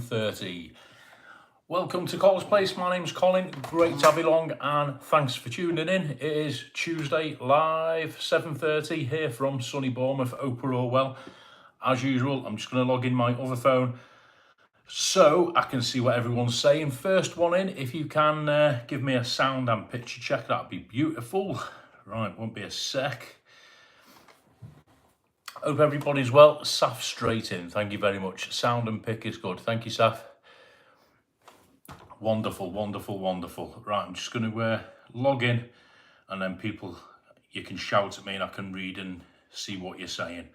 7:30. Welcome to Cole's Place. My name's Colin. Great to have you along, and thanks for tuning in. It is Tuesday live, 7:30 here from sunny Bournemouth. Hope we're all well. As usual, I'm just going to log in my other phone so I can see what everyone's saying. First one in, if you can give me a sound and picture check, that'd be beautiful. Right, won't be a sec. Hope everybody's well. Saf straight in. Thank you very much. Sound and pic is good. Thank you, Saf. Wonderful, wonderful, wonderful. Right, I'm just going to log in, and then people, you can shout at me and I can read and see what you're saying.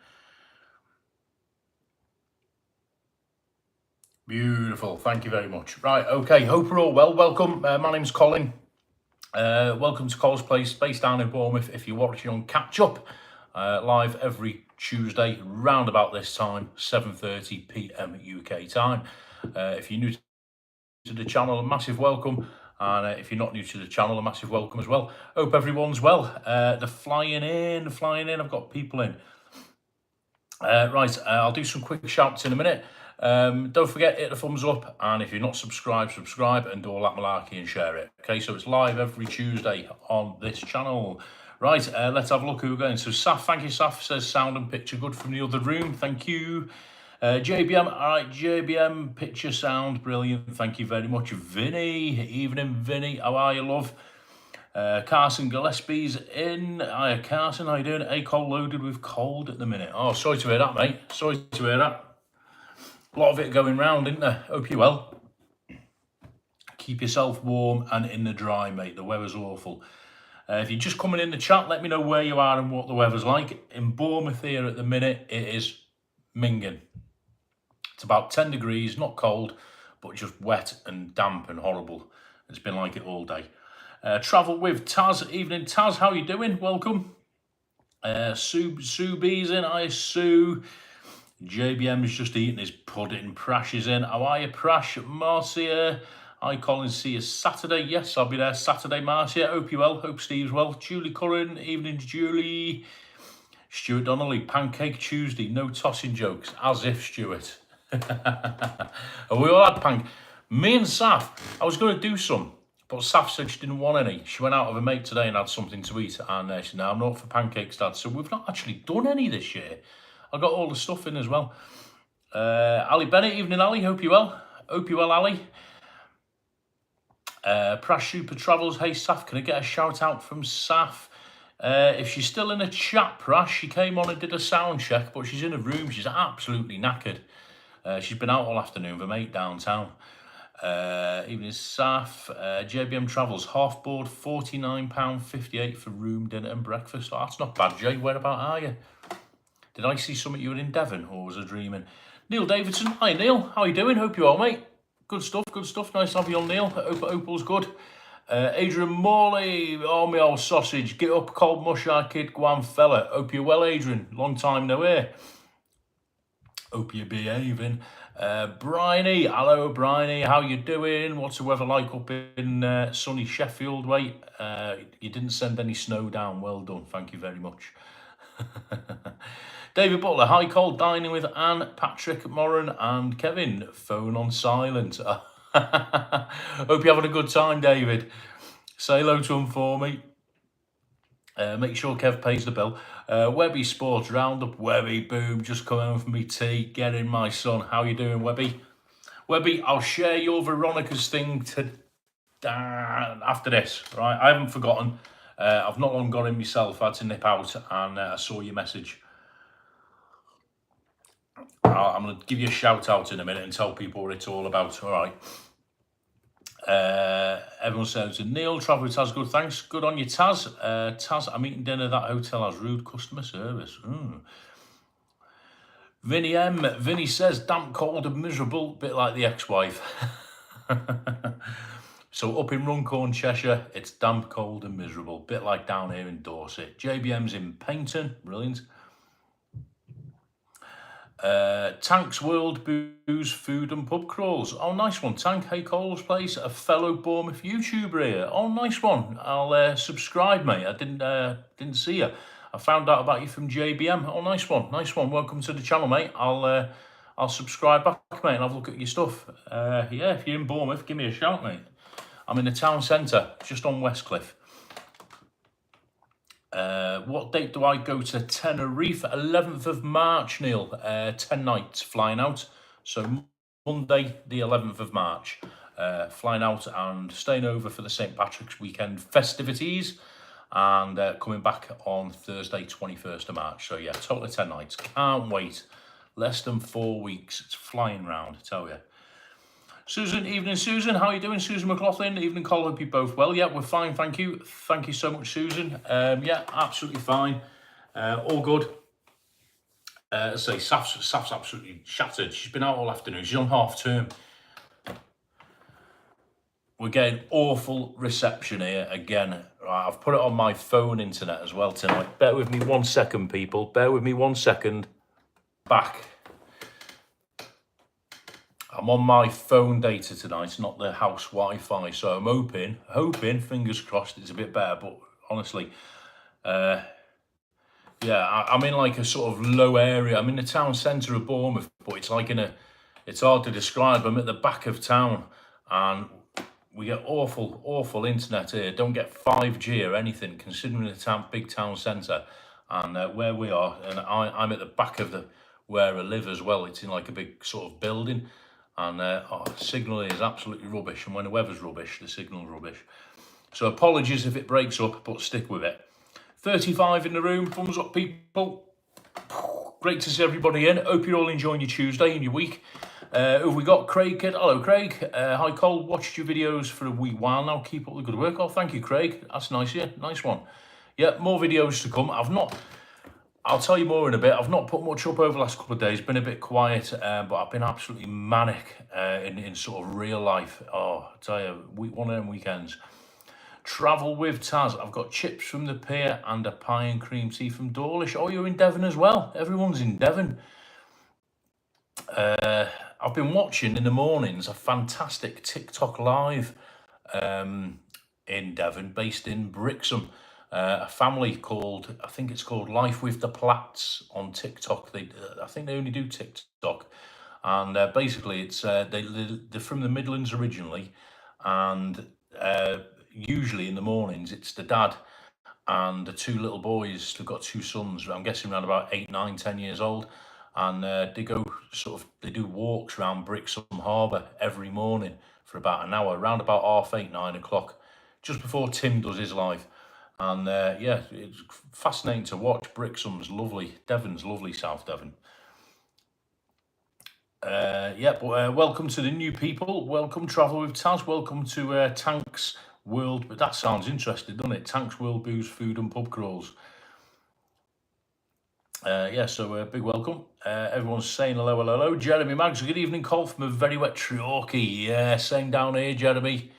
Beautiful. Thank you very much. Right, okay. Hope we're all well. Welcome. My name's Colin. Welcome to Cole's Place, based down in Bournemouth. If you're watching on Catch Up, live every Tuesday, round about this time, 7:30 p.m. UK time. If you're new to the channel, a massive welcome. And if you're not new to the channel, a massive welcome as well. Hope everyone's well. They're flying in. I've got people in. Right, I'll do some quick shouts in a minute. Don't forget, hit the thumbs up, and if you're not subscribed, subscribe and do all that malarkey and share it. Okay, so it's live every Tuesday on this channel. Right, let's have a look who we're going. So Saf, thank you, Saf, says sound and picture good from the other room. Thank you. JBM, all right, JBM, picture sound, brilliant. Thank you very much. Vinny, evening, Vinny, how are you, love? Carson Gillespie's in. Hiya, Carson, how you doing? A-Col loaded with cold at the minute. Oh, sorry to hear that, mate. Sorry to hear that. A lot of it going round, isn't there? Hope you're well. Keep yourself warm and in the dry, mate. The weather's awful. If you're just coming in the chat, let me know where you are and what the weather's like. In Bournemouth here at the minute, it is minging. It's about 10 degrees, not cold, but just wet and damp and horrible. It's been like it all day. Travel with Taz. Evening, Taz. How you doing? Welcome. Sue B's in. Hi, Sue. JBM is just eating his pudding. Prash is in. How are you, Prash? Marcia. Hi, Colin. See you Saturday. Yes, I'll be there Saturday, Marcia. Hope you're well. Hope Steve's well. Julie Curran. Evening, Julie. Stuart Donnelly. Pancake Tuesday. No tossing jokes. As if, Stuart. We all had pancake. Me and Saf, I was going to do some, but Saf said she didn't want any. She went out with a mate today and had something to eat, and she said, no, I'm not for pancakes, Dad. So we've not actually done any this year. I got all the stuff in as well. Ali Bennett, evening, Ali. Hope you're well. Hope you're well, Ali. Prash Super Travels. Hey, Saf, can I get a shout out from Saf? If she's still in the chat, Prash, she came on and did a sound check, but she's in a room. She's absolutely knackered. She's been out all afternoon with a mate downtown. Evening, Saf. JBM Travels, half board, £49.58 for room, dinner and breakfast. Oh, that's not bad, Jay. Whereabout are you? Did I see something you were in Devon, or was I dreaming? Neil Davidson. Hi, Neil. How you doing? Hope you're well, mate. Good stuff, good stuff. Nice to have you on, Neil. Hope Opal's good. Adrian Morley. Oh, my old sausage. Get up, cold mush, our kid, Guam fella. Hope you're well, Adrian. Long time no hear. Hope you're behaving. Bryony, hello Bryony, how you doing? What's the weather like up in sunny Sheffield way? You didn't send any snow down, well done, thank you very much. David Butler, hi Cole, dining with Anne, Patrick, Moran and Kevin, phone on silent. Hope you're having a good time, David. Say hello to him for me. Make sure Kev pays the bill. Webby Sports Roundup. Webby, boom, just come home from me tea. Get in, my son. How you doing, Webby? Webby, I'll share your Veronica's thing after this, right? I haven't forgotten. I've not long got in myself. I had to nip out, and I saw your message. I'm going to give you a shout out in a minute and tell people what it's all about, all right? Everyone says Neil, travel with Taz, good, thanks. Good on you, Taz. Taz, I'm eating dinner. That hotel has rude customer service. Vinny M. Vinny says damp, cold and miserable, bit like the ex-wife. So up in Runcorn, Cheshire, it's damp, cold and miserable, bit like down here in Dorset. JBM's in Paynton, brilliant. Tank's World Booze, Food and Pub Crawls. Oh, nice one, Tank. Hey, Cole's Place, a fellow Bournemouth YouTuber here. Oh, nice one. I'll subscribe, mate. I didn't see you. I found out about you from JBM. Oh, nice one, nice one. Welcome to the channel, mate. I'll I'll subscribe back, mate, and have a look at your stuff. Yeah, if you're in Bournemouth, give me a shout, mate. I'm in the town centre, just on Westcliff. What date do I go to Tenerife? 11th of March, Neil. 10 nights flying out. So Monday, the 11th of March. Flying out and staying over for the St. Patrick's weekend festivities. And coming back on Thursday, 21st of March. So yeah, totally 10 nights. Can't wait. Less than 4 weeks. It's flying round, I tell you. Susan, evening Susan. How are you doing, Susan McLaughlin? Evening, Cole. Hope you both well. Yeah, we're fine, thank you. Thank you so much, Susan. Yeah, absolutely fine. All good. Say, Saf's absolutely shattered. She's been out all afternoon. She's on half term. We're getting awful reception here again. Right, I've put it on my phone internet as well tonight. Bear with me 1 second, people. Bear with me 1 second. Back. I'm on my phone data tonight, not the house Wi-Fi. So I'm hoping, fingers crossed, it's a bit better. But honestly, yeah, I'm in like a sort of low area. I'm in the town centre of Bournemouth, but it's like it's hard to describe. I'm at the back of town, and we get awful internet here. Don't get 5G or anything, considering the big town centre and where we are. And I'm at the back of where I live as well. It's in like a big sort of building. And signal is absolutely rubbish. And when the weather's rubbish, the signal's rubbish. So apologies if it breaks up, but stick with it. 35 in the room. Thumbs up, people. Great to see everybody in. Hope you're all enjoying your Tuesday and your week. Who have we got? Craig. Hello, Craig. Hi, Cole. Watched your videos for a wee while now. Keep up the good work. Oh, thank you, Craig. That's nice, yeah. Nice one. Yeah, more videos to come. I'll tell you more in a bit. I've not put much up over the last couple of days. Been a bit quiet, but I've been absolutely manic in sort of real life. Oh, I tell you, one of them weekends. Travel with Taz. I've got chips from the pier and a pie and cream tea from Dawlish. Oh, you're in Devon as well. Everyone's in Devon. I've been watching in the mornings a fantastic TikTok live in Devon, based in Brixham. A family called, I think it's called Life with the Platts on TikTok. I think they only do TikTok, and basically it's they're from the Midlands originally, and usually in the mornings it's the dad and the two little boys. They've got two sons. I'm guessing around about 8, 9, 10 years old, and they do walks around Brixham Harbour every morning for about an hour, around about 8:30, 9 o'clock, just before Tim does his live. And yeah, it's fascinating to watch. Brixham's lovely, Devon's lovely, South Devon. Yeah, but welcome to the new people. Welcome, Travel with Taz. Welcome to Tanks World. But that sounds interesting, doesn't it? Tanks World Booze, Food and Pub Crawls. Yeah, so big welcome. Everyone's saying hello. Jeremy Maggs, good evening, Cole from a very wet Treorchy. Yeah, same down here, Jeremy.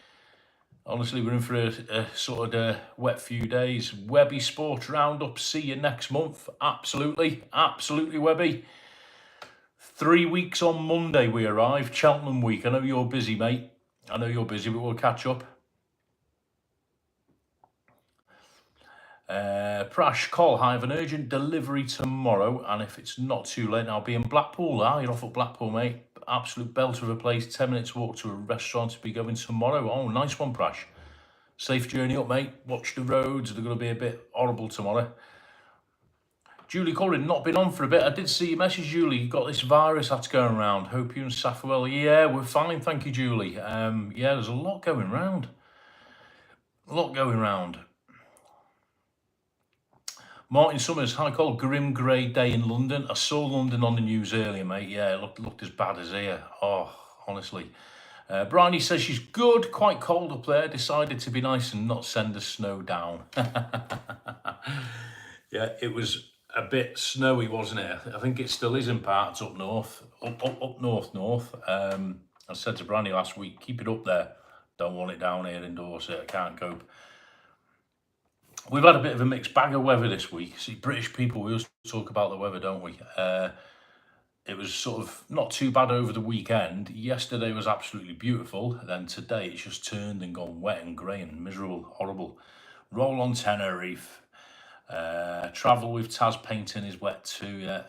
Honestly, we're in for a sort of wet few days. Webby Sport Roundup, see you next month. Absolutely, Webby. 3 weeks on Monday we arrive, Cheltenham week. I know you're busy, mate. I know you're busy, but we'll catch up. Prash, Cole, I have an urgent delivery tomorrow, and if it's not too late, I'll be in Blackpool. You're off at Blackpool, mate. Absolute belter of a place. 10 minutes walk to a restaurant to be going tomorrow. Oh, nice one, Prash. Safe journey up, mate. Watch the roads. They're going to be a bit horrible tomorrow. Julie Corrin, not been on for a bit. I did see your message, Julie. You got this virus that's going around. Hope you and Saf are well. Yeah, we're fine. Thank you, Julie. Yeah, there's a lot going around. Martin Summers, hi, Cole. Grim grey day in London. I saw London on the news earlier, mate. Yeah, it looked as bad as here. Oh, honestly. Bryony says she's good, quite cold up there. Decided to be nice and not send the snow down. Yeah, it was a bit snowy, wasn't it? I think it still is in parts up north. Up north. I said to Bryony last week, keep it up there. Don't want it down here in Dorset. I can't cope. We've had a bit of a mixed bag of weather this week. See, British people, we always talk about the weather, don't we? It was sort of not too bad over the weekend. Yesterday was absolutely beautiful. Then today it's just turned and gone wet and grey and miserable, horrible. Roll on Tenerife. Travel with Taz painting is wet too. Yeah.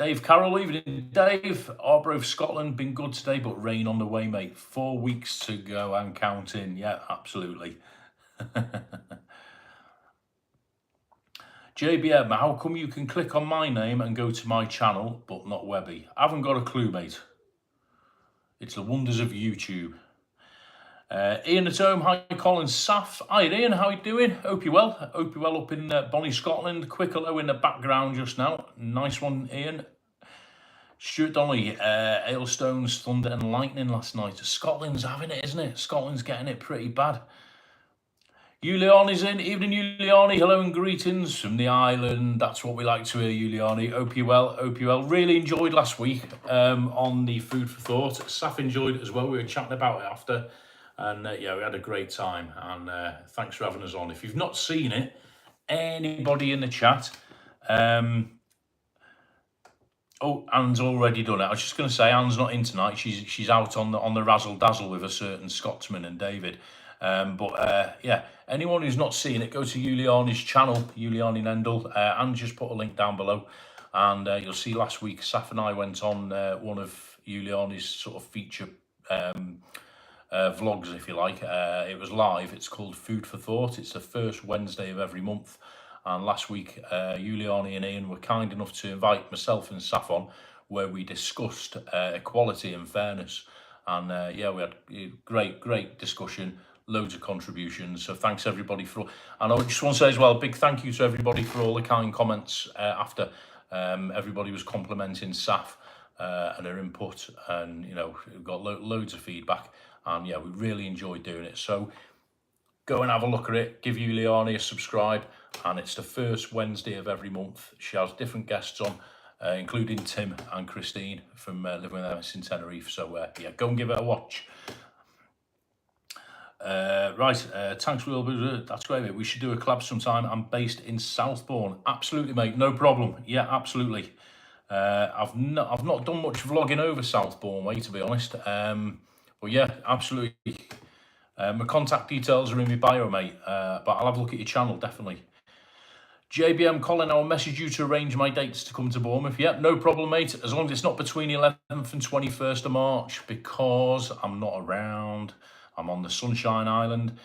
Dave Carroll, evening Dave. Arbroath, Scotland, been good today, but rain on the way, mate. 4 weeks to go and counting. Yeah, absolutely. JBM, how come you can click on my name and go to my channel, but not Webby? I haven't got a clue, mate. It's the wonders of YouTube. Ian at home, hi Colin Saf. Hi Ian, how you doing? Hope you're well. Hope you're well up in Bonnie, Scotland. Quick hello in the background just now. Nice one, Ian. Stuart Donnelly, hailstones, thunder and lightning last night. Scotland's having it, isn't it? Scotland's getting it pretty bad. Juliani's in. Evening, Juliani. Hello and greetings from the island. That's what we like to hear, Juliani. Hope you're well. Hope you're well. Really enjoyed last week on the Food for Thought. Saf enjoyed it as well. We were chatting about it after. And yeah, we had a great time. And thanks for having us on. If you've not seen it, anybody in the chat... Oh, Anne's already done it. I was just going to say Anne's not in tonight. She's out on the razzle dazzle with a certain Scotsman and David. Yeah, anyone who's not seen it, go to Juliani's channel, Juliani Nendel. Anne's just put a link down below, and you'll see last week Saf and I went on one of Juliani's sort of feature vlogs, if you like. It was live. It's called Food for Thought. It's the first Wednesday of every month. And last week, Juliani and Ian were kind enough to invite myself and Saf on, where we discussed equality and fairness. And yeah, we had a great discussion, loads of contributions. So thanks everybody for... And I just want to say as well, a big thank you to everybody for all the kind comments after. Everybody was complimenting Saf and her input, and you know, we've got loads of feedback. And yeah, we really enjoyed doing it. So go and have a look at it. Give Juliani a subscribe. And it's the first Wednesday of every month. She has different guests on, including Tim and Christine from Living with MS in Tenerife. So yeah, go and give it a watch. Right, thanks for all. That's great, mate. We should do a collab sometime. I'm based in Southbourne. Absolutely, mate. No problem. Yeah, absolutely. I've not done much vlogging over Southbourne way, to be honest. But yeah, absolutely. My contact details are in my bio, mate. But I'll have a look at your channel, definitely. JBM Colin, I'll message you to arrange my dates to come to Bournemouth. Yep, no problem, mate. As long as it's not between the 11th and 21st of March, because I'm not around. I'm on the Sunshine Island.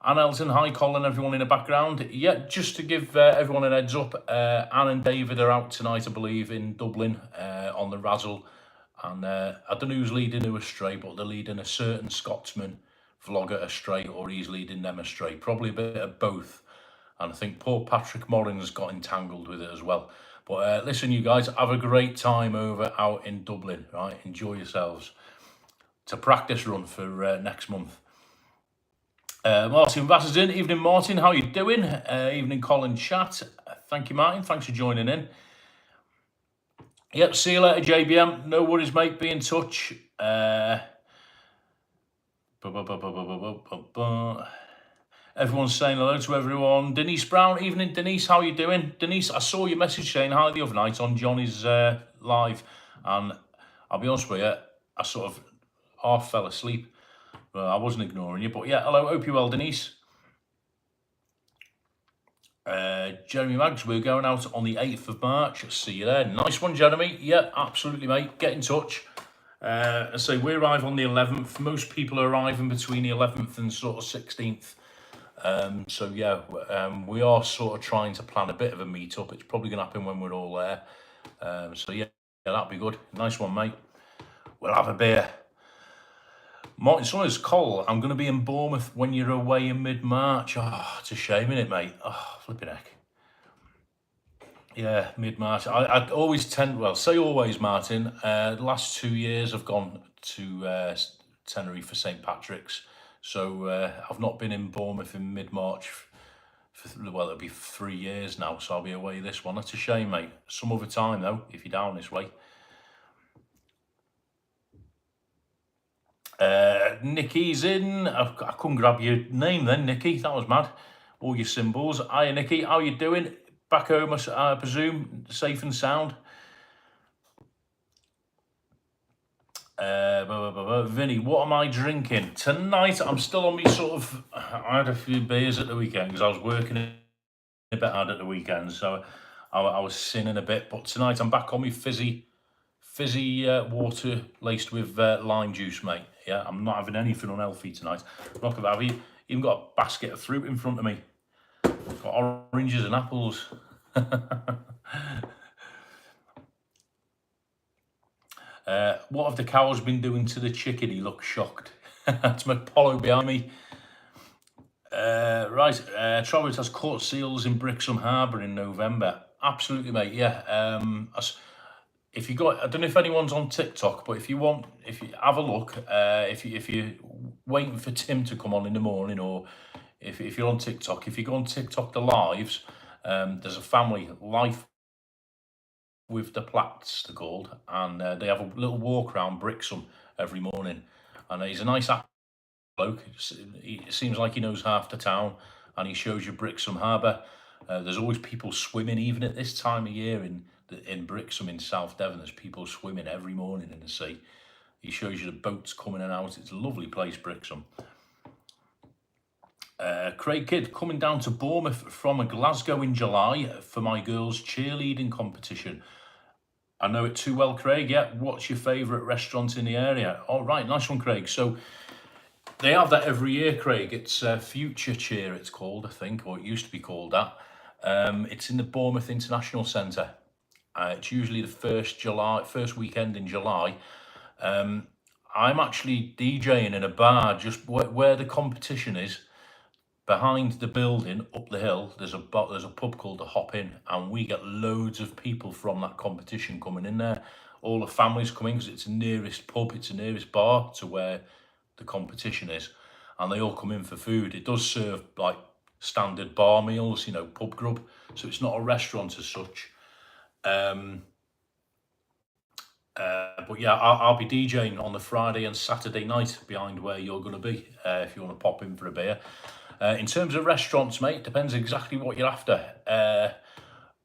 Anne Elton, hi Colin, everyone in the background. Yeah, just to give everyone a heads up, Anne and David are out tonight, I believe, in Dublin on the Razzle. And I don't know who's leading who astray, but they're leading a certain Scotsman vlogger astray, or he's leading them astray. Probably a bit of both. And I think poor Patrick Morin's got entangled with it as well. But listen, you guys, have a great time out in Dublin, right? Enjoy yourselves. It's a practice run for next month. Martin Vass is in. Evening, Martin. How you doing? Evening, Colin Chat. Thank you, Martin. Thanks for joining in. Yep, see you later, JBM. No worries, mate. Be in touch. Everyone's saying hello to everyone. Denise Brown, evening, Denise. How you doing? Denise, I saw your message saying hi the other night on Johnny's live, and I'll be honest with you, I sort of half fell asleep. I wasn't ignoring you, but yeah, hello. Hope you're well, Denise. Jeremy Maggs, we're going out on the 8th of March. See you there. Nice one, Jeremy. Yeah, absolutely, mate. Get in touch. So we arrive on the 11th. Most people are arriving between the 11th and sort of 16th. So yeah, we are sort of trying to plan a bit of a meet-up. It's probably going to happen when we're all there. So yeah, that'll be good. Nice one, mate. We'll have a beer. Martin Summers, Cole, I'm going to be in Bournemouth when you're away in mid-March. Oh, it's a shame, innit, mate? Oh, flipping heck. Yeah, mid-March. I always tend, well, say always, Martin. The last 2 years I've gone to Tenerife for St. Patrick's. So I've not been in Bournemouth in mid-March for, well, it'll be 3 years now, so I'll be away this one. That's a shame, mate. Some other time, though, if you're down this way. Nikki's in. I couldn't grab your name then, Nikki. That was mad. All your symbols. Hiya, Nikki. How you doing? Back home, I presume, safe and sound. Vinny, what am I drinking? Tonight, I'm still on me sort of... I had a few beers at the weekend because I was working a bit hard at the weekend. So I was sinning a bit, but tonight I'm back on my fizzy water laced with lime juice, mate. Yeah, I'm not having anything unhealthy tonight. Look at that. I've even got a basket of fruit in front of me. Got oranges and apples. What have the cows been doing to the chicken? He looks shocked. That's my Polo behind me. Right, Trowbridge has caught seals in Brixham Harbour in November. Absolutely, mate. Yeah. If you got, I don't know if anyone's on TikTok, but if you have a look, if you're waiting for Tim to come on in the morning, or if you're on TikTok, if you go on TikTok, the lives, there's a family life with the Platts, they're called, and they have a little walk around Brixham every morning, and he's a nice bloke. It seems like he knows half the town, and he shows you Brixham Harbour. There's always people swimming, even at this time of year in Brixham in South Devon. There's people swimming every morning in the sea. He shows you the boats coming in and out. It's a lovely place, Brixham. Craig Kidd coming down to Bournemouth from Glasgow in July for my girls' cheerleading competition. I know it too well, Craig. Yeah, what's your favourite restaurant in the area? All right, nice one, Craig. So they have that every year, Craig. It's Future Cheer, it's called, I think, or it used to be called that. It's in the Bournemouth International Centre. It's usually the first weekend in July. I'm actually DJing in a bar just where the competition is. Behind the building, up the hill, there's a pub called the Hop In, and we get loads of people from that competition coming in there. All the families come in because it's the nearest pub, it's the nearest bar to where the competition is, and they all come in for food. It does serve like standard bar meals, you know, pub grub, so it's not a restaurant as such. But yeah, I'll be DJing on the Friday and Saturday night behind where you're going to be, if you want to pop in for a beer. In terms of restaurants, mate, depends exactly what you're after.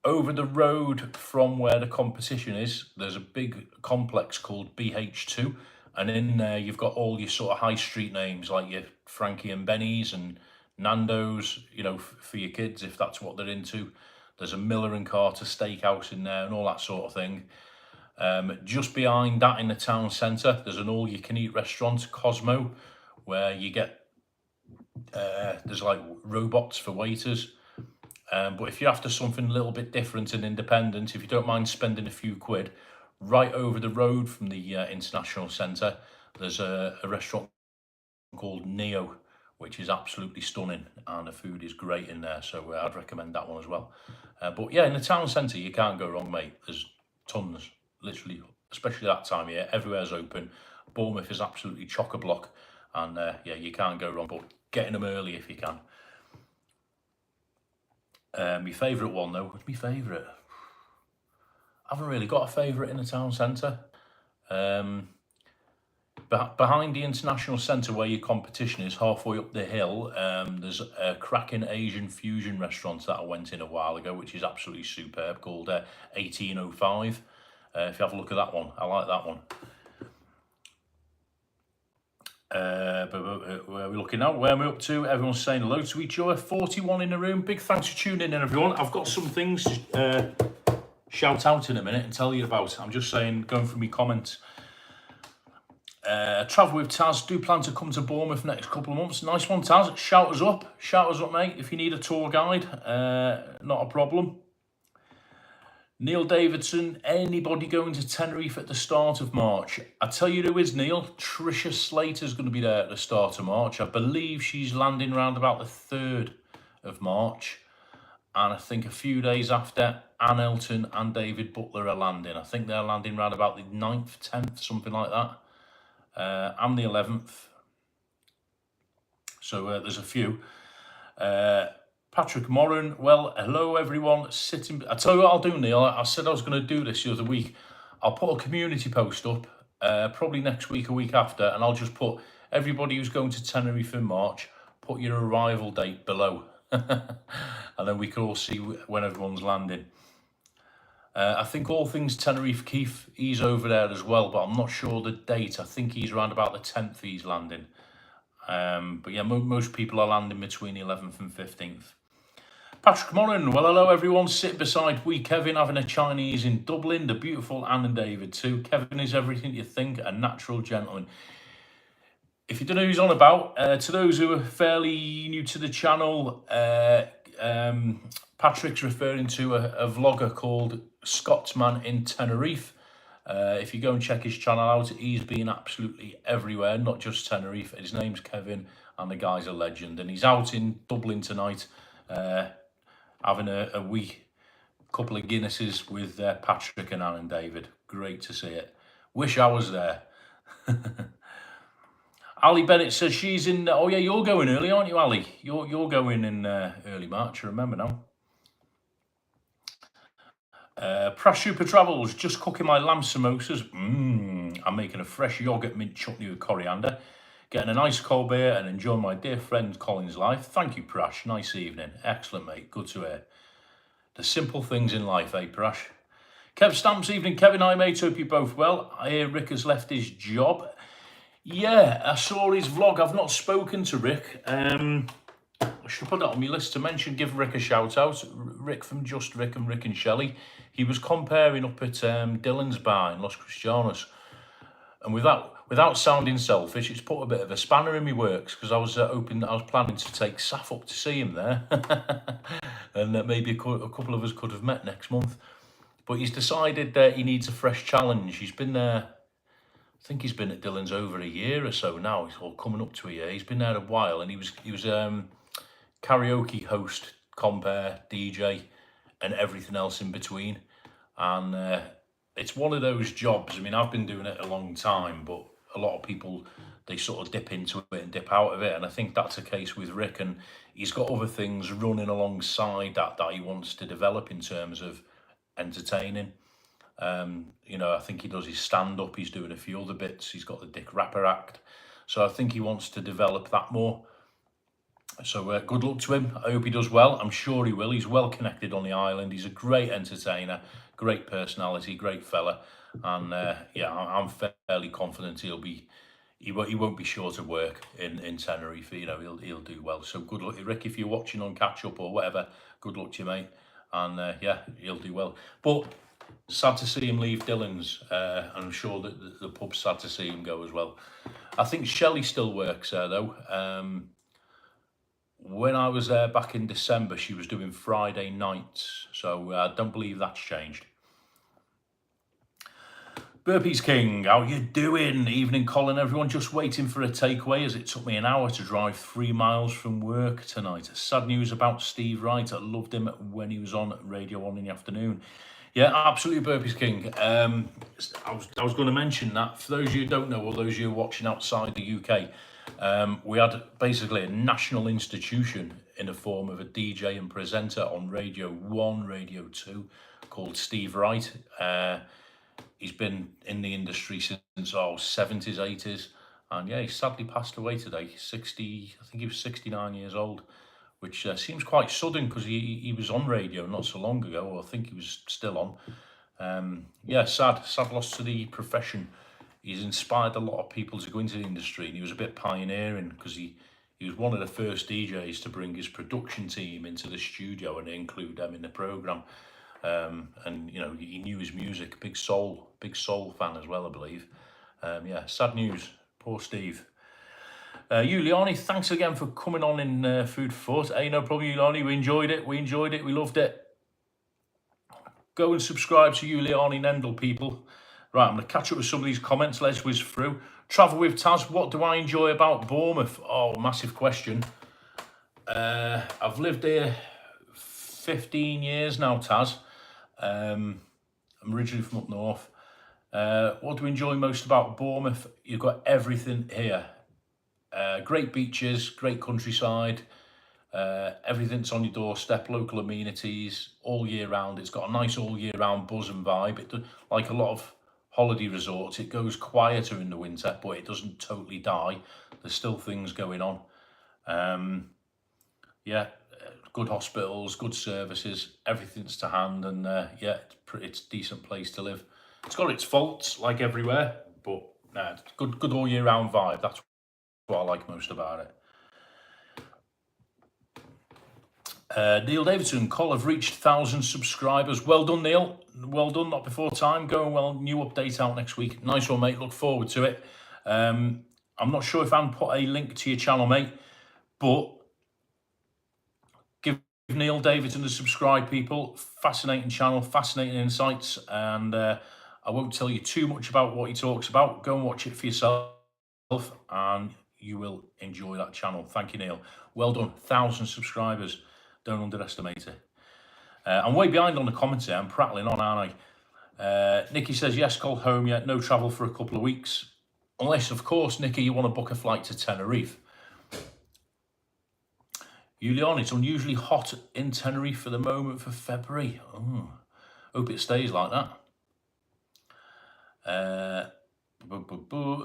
Over the road from where the competition is, there's a big complex called BH2, and in there you've got all your sort of high street names like your Frankie and Benny's and Nando's, you know, for your kids if that's what they're into. There's a Miller and Carter steakhouse in there and all that sort of thing. Just behind that in the town centre, there's an all-you-can-eat restaurant, Cosmo, where you get there's like robots for waiters. But if you're after something a little bit different and independent, if you don't mind spending a few quid, right over the road from the International Centre, there's a restaurant called Neo, which is absolutely stunning, and the food is great in there, so I'd recommend that one as well. But yeah, in the town centre, you can't go wrong, mate. There's tons, literally, especially that time of year, everywhere's open. Bournemouth is absolutely chock-a-block, and yeah, you can't go wrong, but getting them early if you can. My favourite one, though, what's my favourite? I haven't really got a favourite in the town centre. Behind the International Centre where your competition is, halfway up the hill, there's a cracking Asian fusion restaurant that I went in a while ago, which is absolutely superb, called 1805. If you have a look at that one, I like that one. But where are we looking now? Where are we up to? Everyone's saying hello to each other. 41 in the room. Big thanks for tuning in, everyone. I've got some things to shout out in a minute and tell you about. I'm just saying, going through my comments. Travel with Taz. Do plan to come to Bournemouth next couple of months. Nice one, Taz. Shout us up, mate. If you need a tour guide, not a problem. Neil Davidson, anybody going to Tenerife at the start of March? I tell you who is, Neil. Tricia Slater's going to be there at the start of March. I believe she's landing around about the 3rd of March. And I think a few days after, Anne Elton and David Butler are landing. I think they're landing around about the 9th, 10th, something like that. I'm the 11th. So there's a few. Patrick Moran, well, hello everyone. I tell you what I'll do, Neil. I said I was going to do this the other week. I'll put a community post up, probably next week or week after, and I'll just put everybody who's going to Tenerife in March, put your arrival date below. And then we can all see when everyone's landing. I think all things Tenerife, Keith, he's over there as well, but I'm not sure the date. I think he's around about the 10th he's landing. But yeah, most people are landing between the 11th and 15th. Patrick Moran, well, hello everyone. Sitting beside wee Kevin having a Chinese in Dublin. The beautiful Anne and David too. Kevin is everything you think, a natural gentleman. If you don't know who's on about, to those who are fairly new to the channel, Patrick's referring to a vlogger called Scotsman in Tenerife. If you go and check his channel out, he's been absolutely everywhere, not just Tenerife. His name's Kevin, and the guy's a legend. And he's out in Dublin tonight, having a wee couple of Guinnesses with Patrick and Anne and David. Great to see it. Wish I was there. Ali Bennett says she's in. Oh yeah, you're going early, aren't you, Ali? You're going in early March. I remember now. Prash Super Travels, just cooking my lamb samosas. I'm making a fresh yogurt mint chutney with coriander. Getting a nice cold beer and enjoying my dear friend Colin's life. Thank you, Prash. Nice evening. Excellent, mate. Good to hear. The simple things in life, eh, Prash? Kev Stamps, evening, Kevin. I mate. Hope you're both well. I hear Rick has left his job. Yeah, I saw his vlog. I've not spoken to Rick. I should put that on my list to mention. Give Rick a shout out. Rick from Just Rick and Rick and Shelley. He was comparing up at Dylan's bar in Los Cristianos. And without sounding selfish, it's put a bit of a spanner in my works because I was planning to take Saf up to see him there. And maybe a couple of us could have met next month. But he's decided that he needs a fresh challenge. He's been there. I think he's been at Dylan's over a year or so now. He's all coming up to a year. He's been there a while, and he was karaoke host, compere, DJ, and everything else in between. And it's one of those jobs. I mean, I've been doing it a long time, but a lot of people, they sort of dip into it and dip out of it. And I think that's the case with Rick. And he's got other things running alongside that he wants to develop in terms of entertaining. I think he does his stand-up, he's doing a few other bits, he's got the Dick Rapper act, so I think he wants to develop that more. So good luck to him. I hope he does well. I'm sure he will. He's well connected on the island. He's a great entertainer, great personality, great fella, and I'm fairly confident he won't be short of work in Tenerife. He'll do well. So good luck, Rick, if you're watching on catch up or whatever. Good luck to you, mate, and he'll do well. But sad to see him leave Dylan's. I'm sure that the pub's sad to see him go as well. I think Shelley still works there though. When I was there back in December, she was doing Friday nights, so I don't believe that's changed. Burpees King, how you doing? Evening, Colin, everyone. Just waiting for a takeaway as it took me an hour to drive 3 miles from work tonight. Sad news about Steve Wright. I loved him when he was on Radio 1 in the afternoon. Yeah, absolutely, Burpees King. I was going to mention that. For those of you who don't know, or those of you watching outside the UK, we had basically a national institution in the form of a DJ and presenter on Radio 1, Radio 2, called Steve Wright. He's been in the industry since 70s, 80s, and yeah, he sadly passed away today. I think he was 69 years old, which seems quite sudden because he was on radio not so long ago, or I think he was still on. Sad loss to the profession. He's inspired a lot of people to go into the industry, and he was a bit pioneering because he was one of the first DJs to bring his production team into the studio and include them in the programme. And he knew his music. Big soul fan as well, I believe. Sad news. Poor Steve. Giuliani, thanks again for coming on in Food for Thought. Hey, no problem, Giuliani. We enjoyed it. We loved it. Go and subscribe to Giuliani Nendel, people. Right, I'm going to catch up with some of these comments. Let's whiz through. Travel with Taz. What do I enjoy about Bournemouth? Oh, massive question. I've lived here 15 years now, Taz. I'm originally from up north. What do we enjoy most about Bournemouth? You've got everything here. Great beaches, great countryside, everything's on your doorstep, local amenities all year round. It's got a nice all year round buzz and vibe. Like a lot of holiday resorts, it goes quieter in the winter, but it doesn't totally die. There's still things going on. Good hospitals, good services, everything's to hand, and it's a decent place to live. It's got its faults like everywhere, but it's good all year round vibe. That's what I like most about it. Neil Davidson, Col have reached 1,000 subscribers. Well done, Neil. Well done, not before time. Going well. New update out next week. Nice one, mate. Look forward to it. I'm not sure if Anne put a link to your channel, mate, but give Neil Davidson a subscribe, people. Fascinating channel, fascinating insights, and I won't tell you too much about what he talks about. Go and watch it for yourself, and you will enjoy that channel. Thank you, Neil. Well done. 1,000 subscribers. Don't underestimate it. I'm way behind on the comments here. I'm prattling on, aren't I? Nikki says, yes, call home yet. No travel for a couple of weeks. Unless, of course, Nikki, you want to book a flight to Tenerife. Julian, it's unusually hot in Tenerife for the moment for February. Oh, hope it stays like that.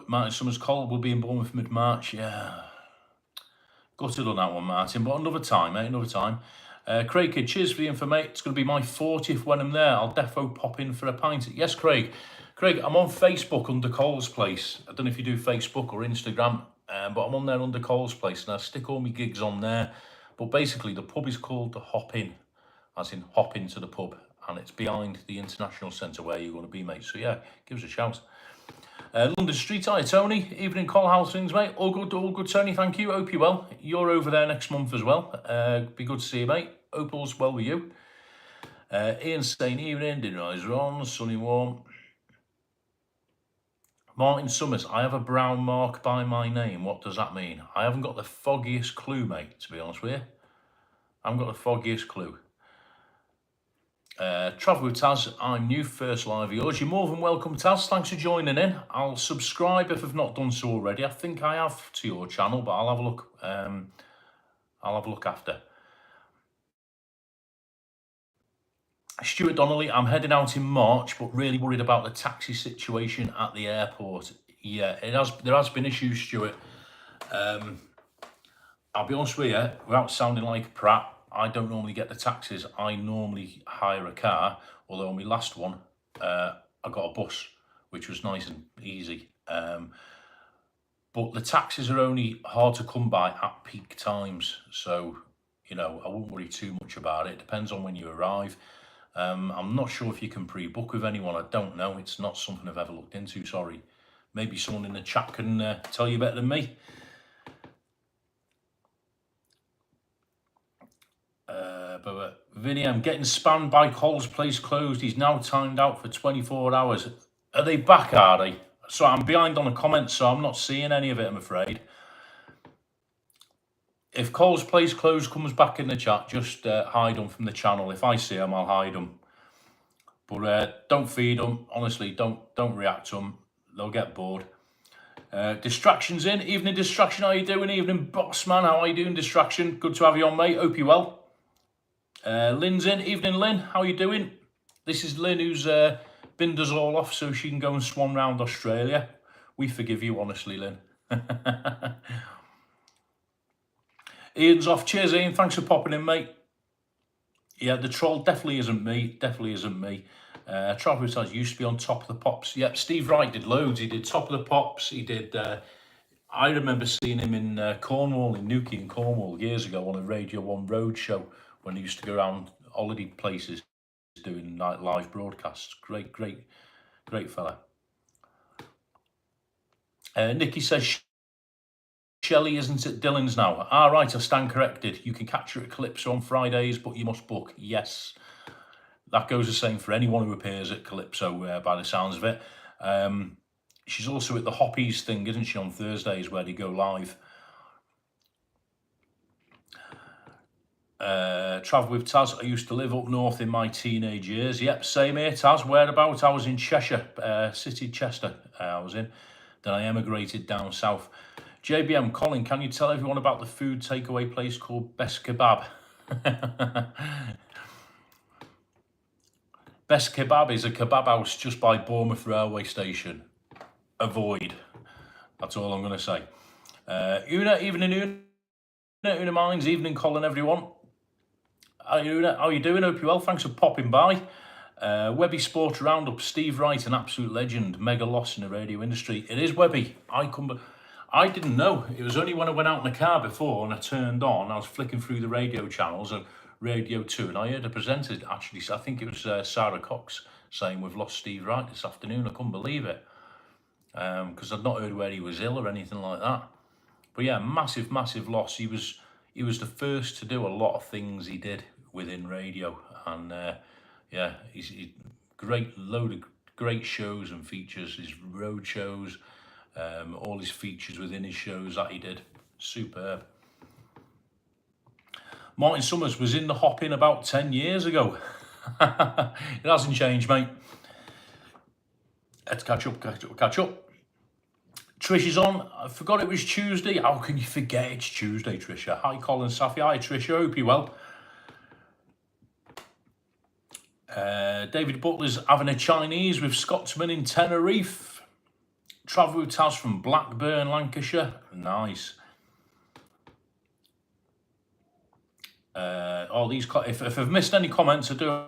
Martin Summers Cole will be in Bournemouth mid-March. Yeah. Gutted on that one, Martin, but another time, mate, another time. Craig Kidd, cheers for the info, mate. It's going to be my 40th when I'm there. I'll defo pop in for a pint. Yes, Craig. Craig, I'm on Facebook under Cole's Place. I don't know if you do Facebook or Instagram, but I'm on there under Cole's Place, and I stick all my gigs on there. But basically, the pub is called the Hop In, as in hop into the pub, and it's behind the International Centre where you're going to be, mate. So yeah, give us a shout. London Street, hi Tony. Evening, Cole, how's things, mate? All good, Tony, thank you. Hope you're well. You're over there next month as well. Be good to see you, mate. Hope all's well with you. Ian saying, evening, dinner eyes are on, sunny warm. Martin Summers, I have a brown mark by my name. What does that mean? I haven't got the foggiest clue, mate, to be honest with you. I haven't got the foggiest clue. Travel with Taz, I'm new, first live of yours. You're more than welcome, Taz. Thanks for joining in. I'll subscribe if I've not done so already. I think I have to your channel, but I'll have a look. I'll have a look after. Stuart Donnelly, I'm heading out in March, but really worried about the taxi situation at the airport. Yeah, there has been issues, Stuart. I'll be honest with you, without sounding like a prat, I don't normally get the taxis. I normally hire a car, although on my last one, I got a bus, which was nice and easy. But the taxis are only hard to come by at peak times. So, you know, I wouldn't worry too much about it. It depends on when you arrive. I'm not sure if you can pre-book with anyone. I don't know. It's not something I've ever looked into, sorry. Maybe someone in the chat can tell you better than me. But Vinny, I'm getting spammed by Cole's Place closed. He's now timed out for 24 hours. Are they back, are they? So I'm behind on the comments, so I'm not seeing any of it, I'm afraid. If Cole's Place closed comes back in the chat, just hide them from the channel. If I see them, I'll hide them. But don't feed them. Honestly, don't react to them. They'll get bored. Distractions in. Evening, Distraction. How you doing? Evening, boss man. How are you doing, Distraction? Good to have you on, mate. Hope you're well. Lynn's in. Evening, Lynn. How you doing? This is Lynn, who's binned us all off so she can go and swan round Australia. We forgive you, honestly, Lynn. Ian's off. Cheers, Ian. Thanks for popping in, mate. Yeah, the troll definitely isn't me. Definitely isn't me. Travel says used to be on Top of the Pops. Yep, Steve Wright did loads. He did Top of the Pops. He did. I remember seeing him in Cornwall, in Newquay in Cornwall, years ago on a Radio 1 road show when he used to go around holiday places doing like live broadcasts. Great fella. Nikki says Shelley isn't at Dillon's now. Right, I stand corrected. You can catch her at Calypso on Fridays, but you must book. Yes. That goes the same for anyone who appears at Calypso, by the sounds of it. She's also at the Hoppies thing, isn't she, on Thursdays, where they go live. Travel with Taz. I used to live up north in my teenage years. Yep, same here, Taz. Whereabouts? I was in Cheshire, City Chester I was in. Then I emigrated down south. JBM, Colin, can you tell everyone about the food takeaway place called Best Kebab? Best Kebab is a kebab house just by Bournemouth railway station. Avoid. That's all I'm going to say. Una Mines, evening, Colin, everyone. How are you doing? Hope you're well. Thanks for popping by. Webby Sport Roundup, Steve Wright, an absolute legend, mega loss in the radio industry. It is Webby. I didn't know. It was only when I went out in the car before and I turned on, I was flicking through the radio channels and Radio 2, and I heard a presenter actually, I think it was Sarah Cox, saying we've lost Steve Wright this afternoon. I couldn't believe it, because I'd not heard where he was ill or anything like that. But yeah, massive loss. He was the first to do a lot of things he did within radio, and yeah, he's great, load of great shows and features. His road shows, all his features within his shows that he did, superb. Martin Summers was in the hopping about 10 years ago. It hasn't changed, mate. Let's catch up. Trish is on. I forgot it was Tuesday. How can you forget it's Tuesday, Trisha? Hi, Colin Safi. Hi, Trisha. Hope you're well. David Butler's having a Chinese with Scotsman in Tenerife. Travel with Taz from Blackburn, Lancashire. Nice. If I've missed any comments, I do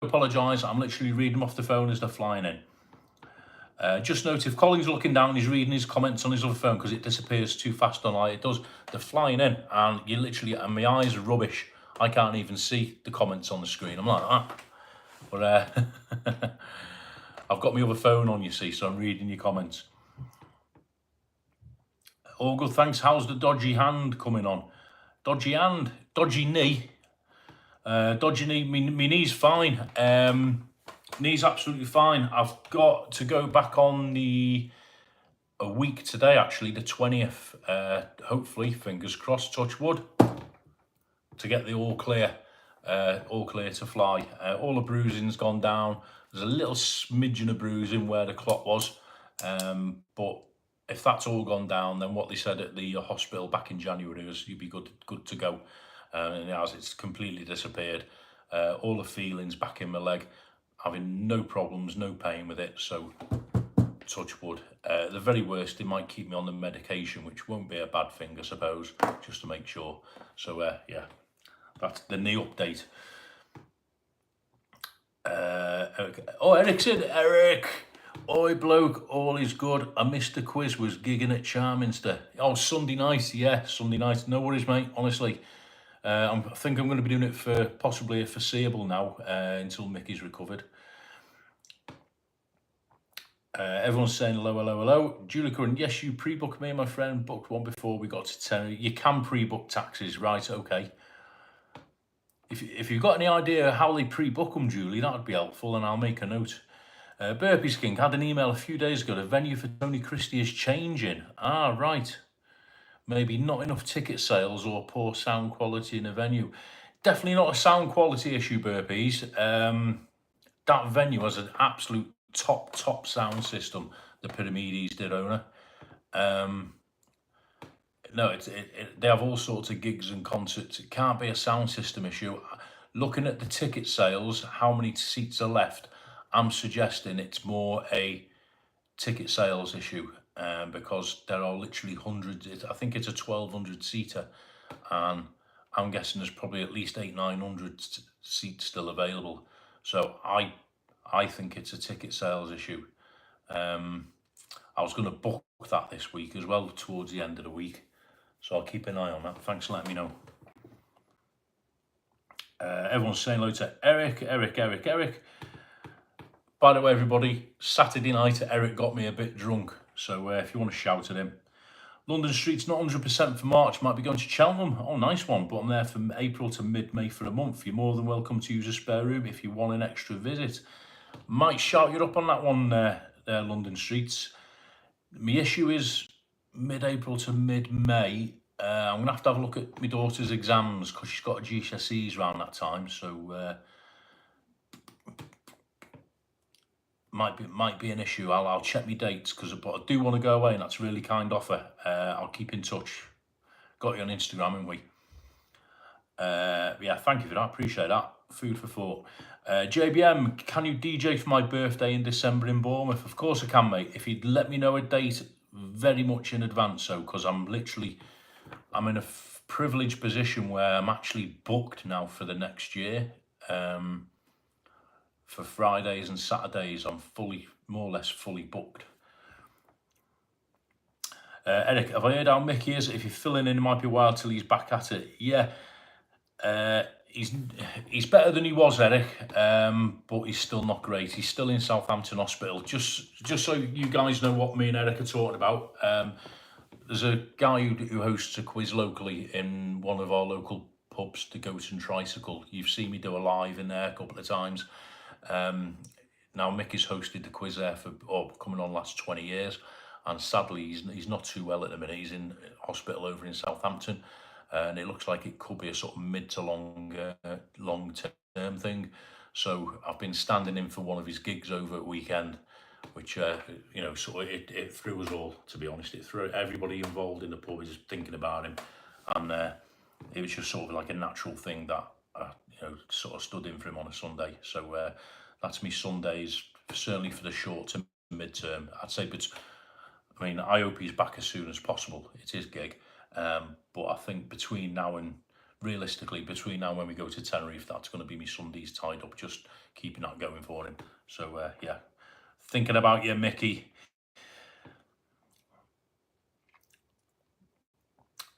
apologise. I'm literally reading them off the phone as they're flying in. Just note, if Colin's looking down, he's reading his comments on his other phone because it disappears too fast on light. It does. They're flying in, and you literally, and my eyes are rubbish. I can't even see the comments on the screen. I'm like that. But I've got my other phone on, you see, so I'm reading your comments. All good, thanks. How's the dodgy hand coming on? Dodgy hand, dodgy knee. Dodgy knee, my knee's fine. Knee's absolutely fine. I've got to go back on a week today, actually, the 20th. Hopefully, fingers crossed, touch wood, to get the all clear to fly. All the bruising's gone down. There's a little smidgen of bruising where the clot was, but if that's all gone down, then what they said at the hospital back in January was you'd be good to go. And it's completely disappeared. All the feelings back in my leg, having no problems, no pain with it. So touch wood. The very worst, they might keep me on the medication, which won't be a bad thing, I suppose, just to make sure. So yeah, that's the knee update. Eric's in. Eric. Oi, bloke, all is good. I missed the quiz, was gigging at Charminster. Oh, Sunday night, yeah, Sunday night. No worries, mate, honestly. I think I'm going to be doing it for possibly a foreseeable now, until Mickey's recovered. Everyone's saying hello. Julie Curran, yes, you pre-booked me and my friend, booked one before we got to Tenerife. You can pre-book taxis, right, okay. If you've got any idea how they pre-book them, Julie, that would be helpful, and I'll make a note. Burpees King had an email a few days ago. The venue for Tony Christie is changing. Ah, right. Maybe not enough ticket sales or poor sound quality in the venue. Definitely not a sound quality issue, Burpees. That venue has an absolute top sound system. The Pyramides did, owner. No, they have all sorts of gigs and concerts. It can't be a sound system issue. Looking at the ticket sales, how many seats are left, I'm suggesting it's more a ticket sales issue, because there are literally hundreds. I think it's a 1,200 seater, and I'm guessing there's probably at least 800-900 seats still available. So I think it's a ticket sales issue. I was going to book that this week as well, towards the end of the week, so I'll keep an eye on that. Thanks for letting me know. Everyone's saying hello to Eric. By the way, everybody, Saturday night, Eric got me a bit drunk. So if you want to shout at him. London Street's not 100% for March. Might be going to Cheltenham. Oh, nice one. But I'm there from April to mid-May for a month. You're more than welcome to use a spare room if you want an extra visit. Might shout you up on that one there, London Streets. My issue is mid-April to mid-May. I'm going to have a look at my daughter's exams because she's got a GCSEs around that time. So... might be an issue. I'll check my dates, but I do want to go away, and that's a really kind offer. I'll keep in touch. Got you on Instagram, haven't we? Yeah, thank you for that. Appreciate that. Food for thought. JBM, can you DJ for my birthday in December in Bournemouth? Of course I can, mate. If you'd let me know a date very much in advance, because I'm in a privileged position where I'm actually booked now for the next year. For Fridays and Saturdays, I'm more or less fully booked. Eric, have I heard how Mickey is? If you're filling in, it might be a while till he's back at it. Yeah, he's better than he was, Eric, but he's still not great. He's still in Southampton Hospital. Just so you guys know what me and Eric are talking about. There's a guy who hosts a quiz locally in one of our local pubs, the Goat and Tricycle. You've seen me do a live in there a couple of times. Now Mickey's hosted the quiz there for coming on last 20 years, and sadly he's not too well at the minute. He's in hospital over in Southampton, and it looks like it could be a sort of mid to long term thing. So I've been standing in for one of his gigs over at weekend, which sort of it threw us all, to be honest. It threw everybody involved in the pub is thinking about him, and it was just sort of like a natural thing that sort of stood in for him on a Sunday. So that's me Sundays, certainly for the short to mid-term. I'd say, but I mean, I hope he's back as soon as possible. It's his gig. But I think realistically, between now and when we go to Tenerife, that's going to be me Sundays tied up, just keeping that going for him. So, yeah, thinking about you, Mickey.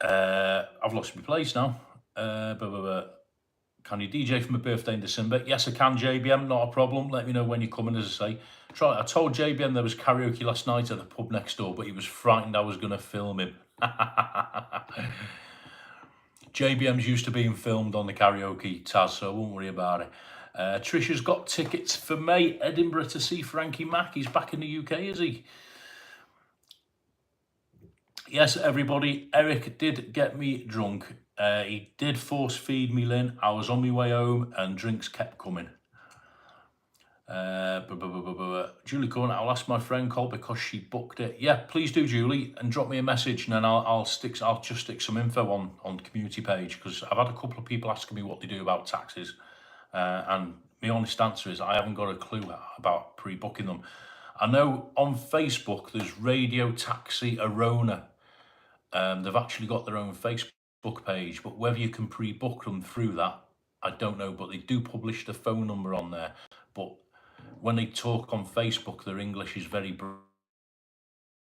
I've lost my place now. Can you DJ for my birthday in December? Yes, I can, JBM, not a problem. Let me know when you're coming, as I say. I told JBM there was karaoke last night at the pub next door, but he was frightened I was going to film him. JBM's used to being filmed on the karaoke, Taz, so I won't worry about it. Trisha's got tickets for May, Edinburgh, to see Frankie Mack. He's back in the UK, is he? Yes, everybody, Eric did get me drunk. He did force feed me, Lynn. I was on my way home and drinks kept coming. Julie Corn, I'll ask my friend Cole because she booked it. Yeah, please do, Julie, and drop me a message, and then I'll just stick some info on the community page, because I've had a couple of people asking me what they do about taxis, and my honest answer is I haven't got a clue about pre-booking them. I know on Facebook there's Radio Taxi Arona. They've actually got their own Facebook page, but whether you can pre-book them through that, I don't know, but they do publish the phone number on there. But when they talk on Facebook, their English is very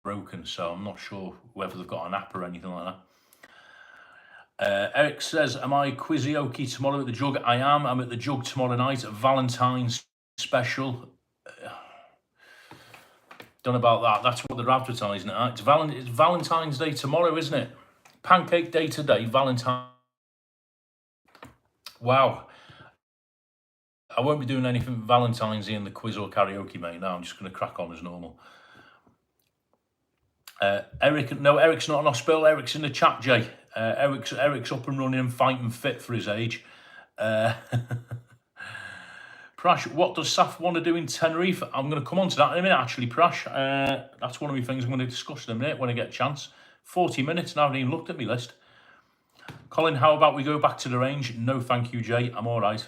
broken, so I'm not sure whether they've got an app or anything like that. Eric says, am I quizioki tomorrow at the Jug? I am. I'm at the Jug tomorrow night, a Valentine's special. Don't know about that. That's what they're advertising it at. It's Valentine's Day tomorrow, isn't it? Pancake Day today, Valentine. Wow. I won't be doing anything Valentine's in the quiz or karaoke, mate. No, I'm just going to crack on as normal. Eric's not in hospital. Eric's in the chat, Jay. Eric's up and running and fighting fit for his age. Prash, what does Saf want to do in Tenerife? I'm going to come on to that in a minute, actually, Prash. That's one of the things I'm going to discuss in a minute when I get a chance. 40 minutes, and I haven't even looked at my list. Colin, how about we go back to the range? No, thank you, Jay. I'm all right.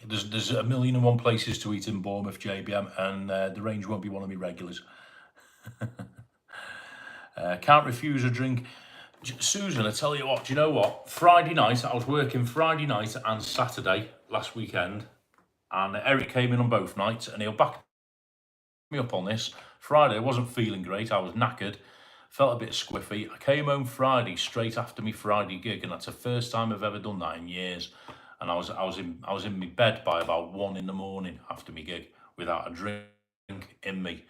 There's a million and one places to eat in Bournemouth, JBM, and the range won't be one of my regulars. Can't refuse a drink. Susan, I tell you what, do you know what? Friday night, I was working Friday night and Saturday last weekend, and Eric came in on both nights, and he'll back me up on this. Friday, I wasn't feeling great. I was knackered, felt a bit squiffy. I came home Friday straight after my Friday gig, and that's the first time I've ever done that in years. And I was in my bed by about 1 a.m. after my gig without a drink in me.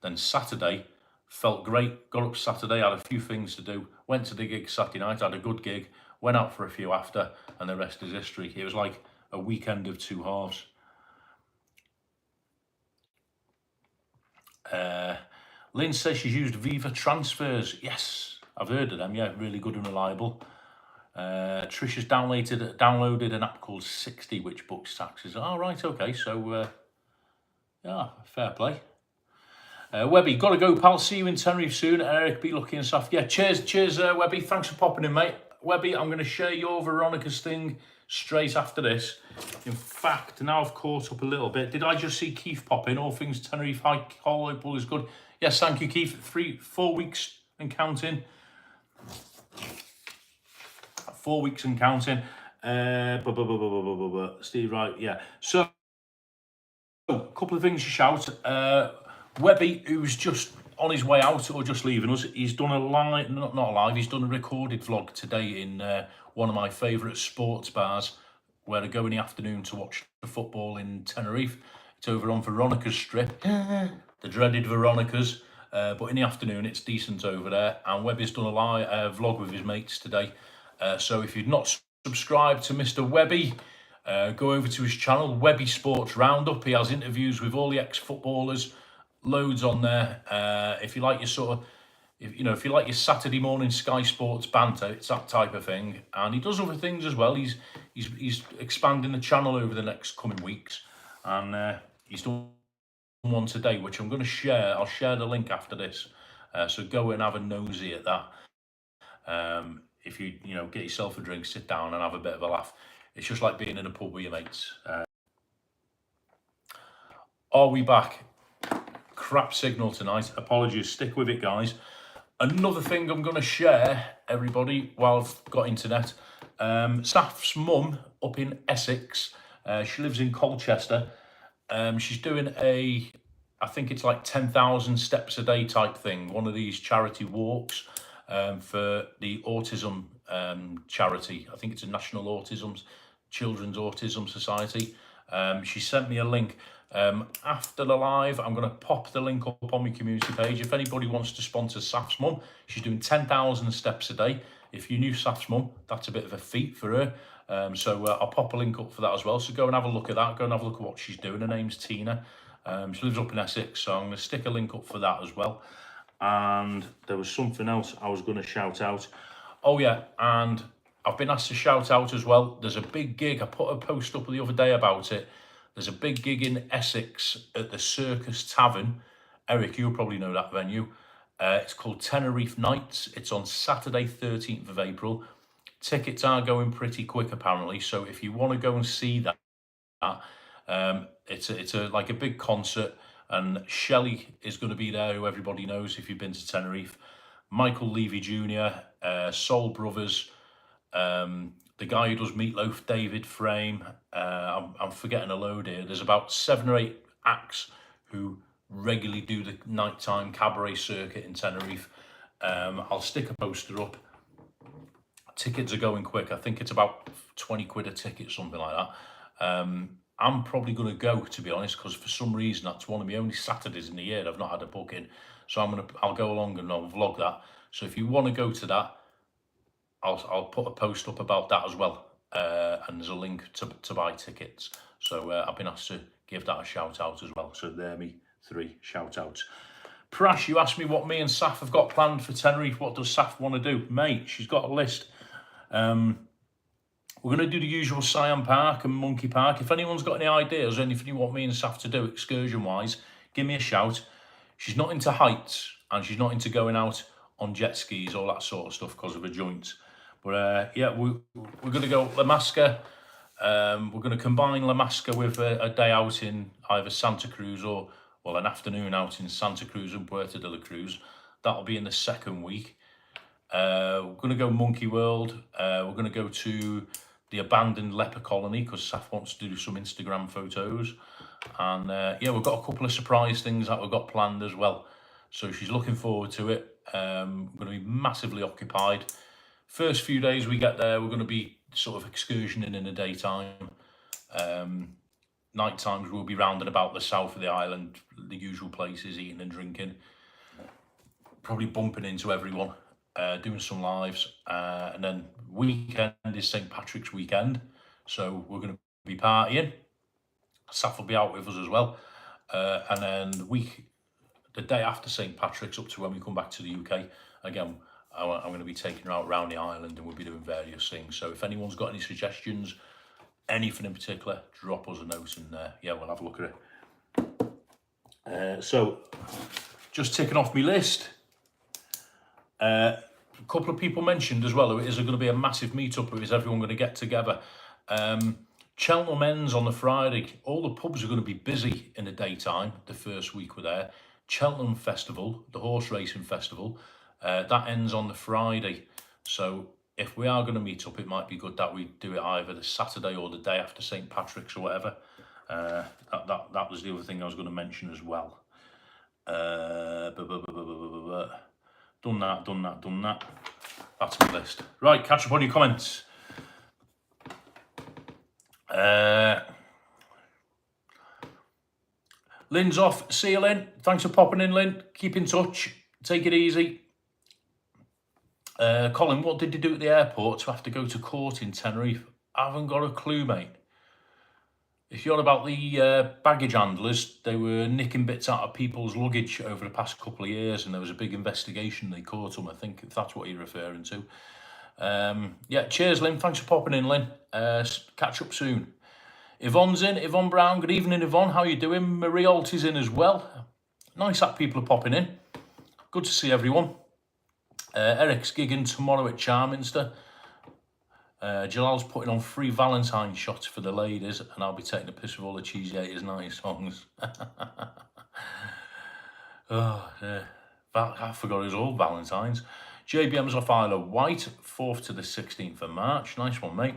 Then Saturday, felt great. Got up Saturday, had a few things to do. Went to the gig Saturday night, had a good gig. Went out for a few after, and the rest is history. It was like a weekend of two halves. Lynn says she's used Viva Transfers. Yes, I've heard of them. Yeah, really good and reliable. Trisha's downloaded an app called 60, which books taxis. Oh, right, okay. So, yeah, fair play. Webby, got to go, pal. See you in Tenerife soon. Eric, be lucky and stuff. Yeah, cheers, Webby. Thanks for popping in, mate. Webby, I'm going to share your Veronica's thing straight after this. In fact, now I've caught up a little bit. Did I just see Keith pop in? All things Tenerife High Hall is good. Yes, thank you, Keith. 4 weeks and counting. 4 weeks and counting. Steve Wright, yeah. So, a couple of things to shout. Webby, who's just on his way out or just leaving us, he's done a live, not a live, he's done a recorded vlog today in one of my favourite sports bars where I go in the afternoon to watch the football in Tenerife. It's over on Veronica's Strip, the dreaded Veronica's. But in the afternoon, it's decent over there. And Webby's done a live vlog with his mates today. So if you've not subscribed to Mr. Webby, go over to his channel, Webby Sports Roundup. He has interviews with all the ex-footballers, loads on there. If you like your sort of, if you like your Saturday morning Sky Sports banter, it's that type of thing. And he does other things as well. He's expanding the channel over the next coming weeks, and he's done one today, which I'm going to share. I'll share the link after this, so go and have a nosy at that. If you get yourself a drink, sit down and have a bit of a laugh. It's just like being in a pub with your mates. Are we back? Crap signal tonight. Apologies. Stick with it, guys. Another thing I'm going to share, everybody, while I've got internet. Saf's mum up in Essex. She lives in Colchester. She's doing I think it's like 10,000 steps a day type thing. One of these charity walks for the autism charity. I think it's a National Children's Autism Society. She sent me a link. After the live, I'm going to pop the link up on my community page. If anybody wants to sponsor Saf's mum, she's doing 10,000 steps a day. If you knew Saf's mum, that's a bit of a feat for her. So I'll pop a link up for that as well. So go and have a look at that. Go and have a look at what she's doing. Her name's Tina. She lives up in Essex, so I'm going to stick a link up for that as well. And there was something else I was going to shout out. Oh yeah, and I've been asked to shout out as well. There's a big gig. I put a post up the other day about it. There's a big gig in Essex at the Circus Tavern. Eric, you'll probably know that venue. It's called Tenerife Nights. It's on Saturday, 13th of April. Tickets are going pretty quick, apparently. So if you want to go and see that, it's like a big concert. And Shelley is going to be there, who everybody knows if you've been to Tenerife. Michael Levy Jr., Soul Brothers, the guy who does Meatloaf, David Frame. I'm forgetting a load here. There's about 7 or 8 acts who regularly do the nighttime cabaret circuit in Tenerife. I'll stick a poster up. Tickets are going quick. I think it's about 20 quid a ticket, something like that. I'm probably going to go, to be honest, because for some reason that's one of my only Saturdays in the year I've not had a booking. So I'll go along and I'll vlog that. So if you want to go to that, I'll put a post up about that as well, and there's a link to buy tickets. So I've been asked to give that a shout out as well. So there me 3 shout outs. Prash, you asked me what me and Saf have got planned for Tenerife. What does Saf want to do? Mate, she's got a list. We're going to do the usual Siam Park and Monkey Park. If anyone's got any ideas or anything you want me and Saf to do excursion-wise, give me a shout. She's not into heights and she's not into going out on jet skis, all that sort of stuff because of her joints. But yeah, we're going to go La Masca. We're going to combine La Masca with a day out in either Santa Cruz or, well, an afternoon out in Santa Cruz and Puerto de la Cruz. That'll be in the second week. We're going to go Monkey World. We're going to go to the abandoned leper colony because Saf wants to do some Instagram photos. And yeah, we've got a couple of surprise things that we've got planned as well. So she's looking forward to it. We're going to be massively occupied. First few days we get there, we're going to be sort of excursioning in the daytime. Night times we'll be round and about the south of the island, the usual places, eating and drinking. Probably bumping into everyone, doing some lives. And then weekend is St. Patrick's weekend. So we're going to be partying. Saf will be out with us as well. And then the day after St. Patrick's up to when we come back to the UK, again, I'm going to be taking her out around the island and we'll be doing various things. So if anyone's got any suggestions, anything in particular, drop us a note and yeah, we'll have a look at it. So just ticking off my list. A couple of people mentioned as well, is there going to be a massive meetup or is everyone going to get together? Cheltenham ends on the Friday. All the pubs are going to be busy in the daytime, the first week we're there. Cheltenham Festival, the horse racing festival, that ends on the Friday. So if we are going to meet up, it might be good that we do it either the Saturday or the day after St. Patrick's or whatever. That was the other thing I was going to mention as well. Done that. That's my list. Right, catch up on your comments. Lynn's off. See you, Lynn. Thanks for popping in, Lynn. Keep in touch. Take it easy. Colin, what did you do at the airport to have to go to court in Tenerife? I haven't got a clue, mate. If you're on about the baggage handlers, they were nicking bits out of people's luggage over the past couple of years, and there was a big investigation. They caught them. I think if that's what you're referring to. Yeah, cheers, Lynn. Thanks for popping in, Lynn. Catch up soon. Yvonne's in. Yvonne Brown. Good evening, Yvonne. How are you doing? Marie Alti's in as well. Nice that people are popping in. Good to see everyone. Eric's gigging tomorrow at Charminster. Jalal's putting on 3 Valentine shots for the ladies, and I'll be taking a piss of all the Cheesy Haters 90 songs. Oh, yeah. I forgot it was all Valentine's. JBM's off Isle of Wight, 4th to the 16th of March. Nice one, mate.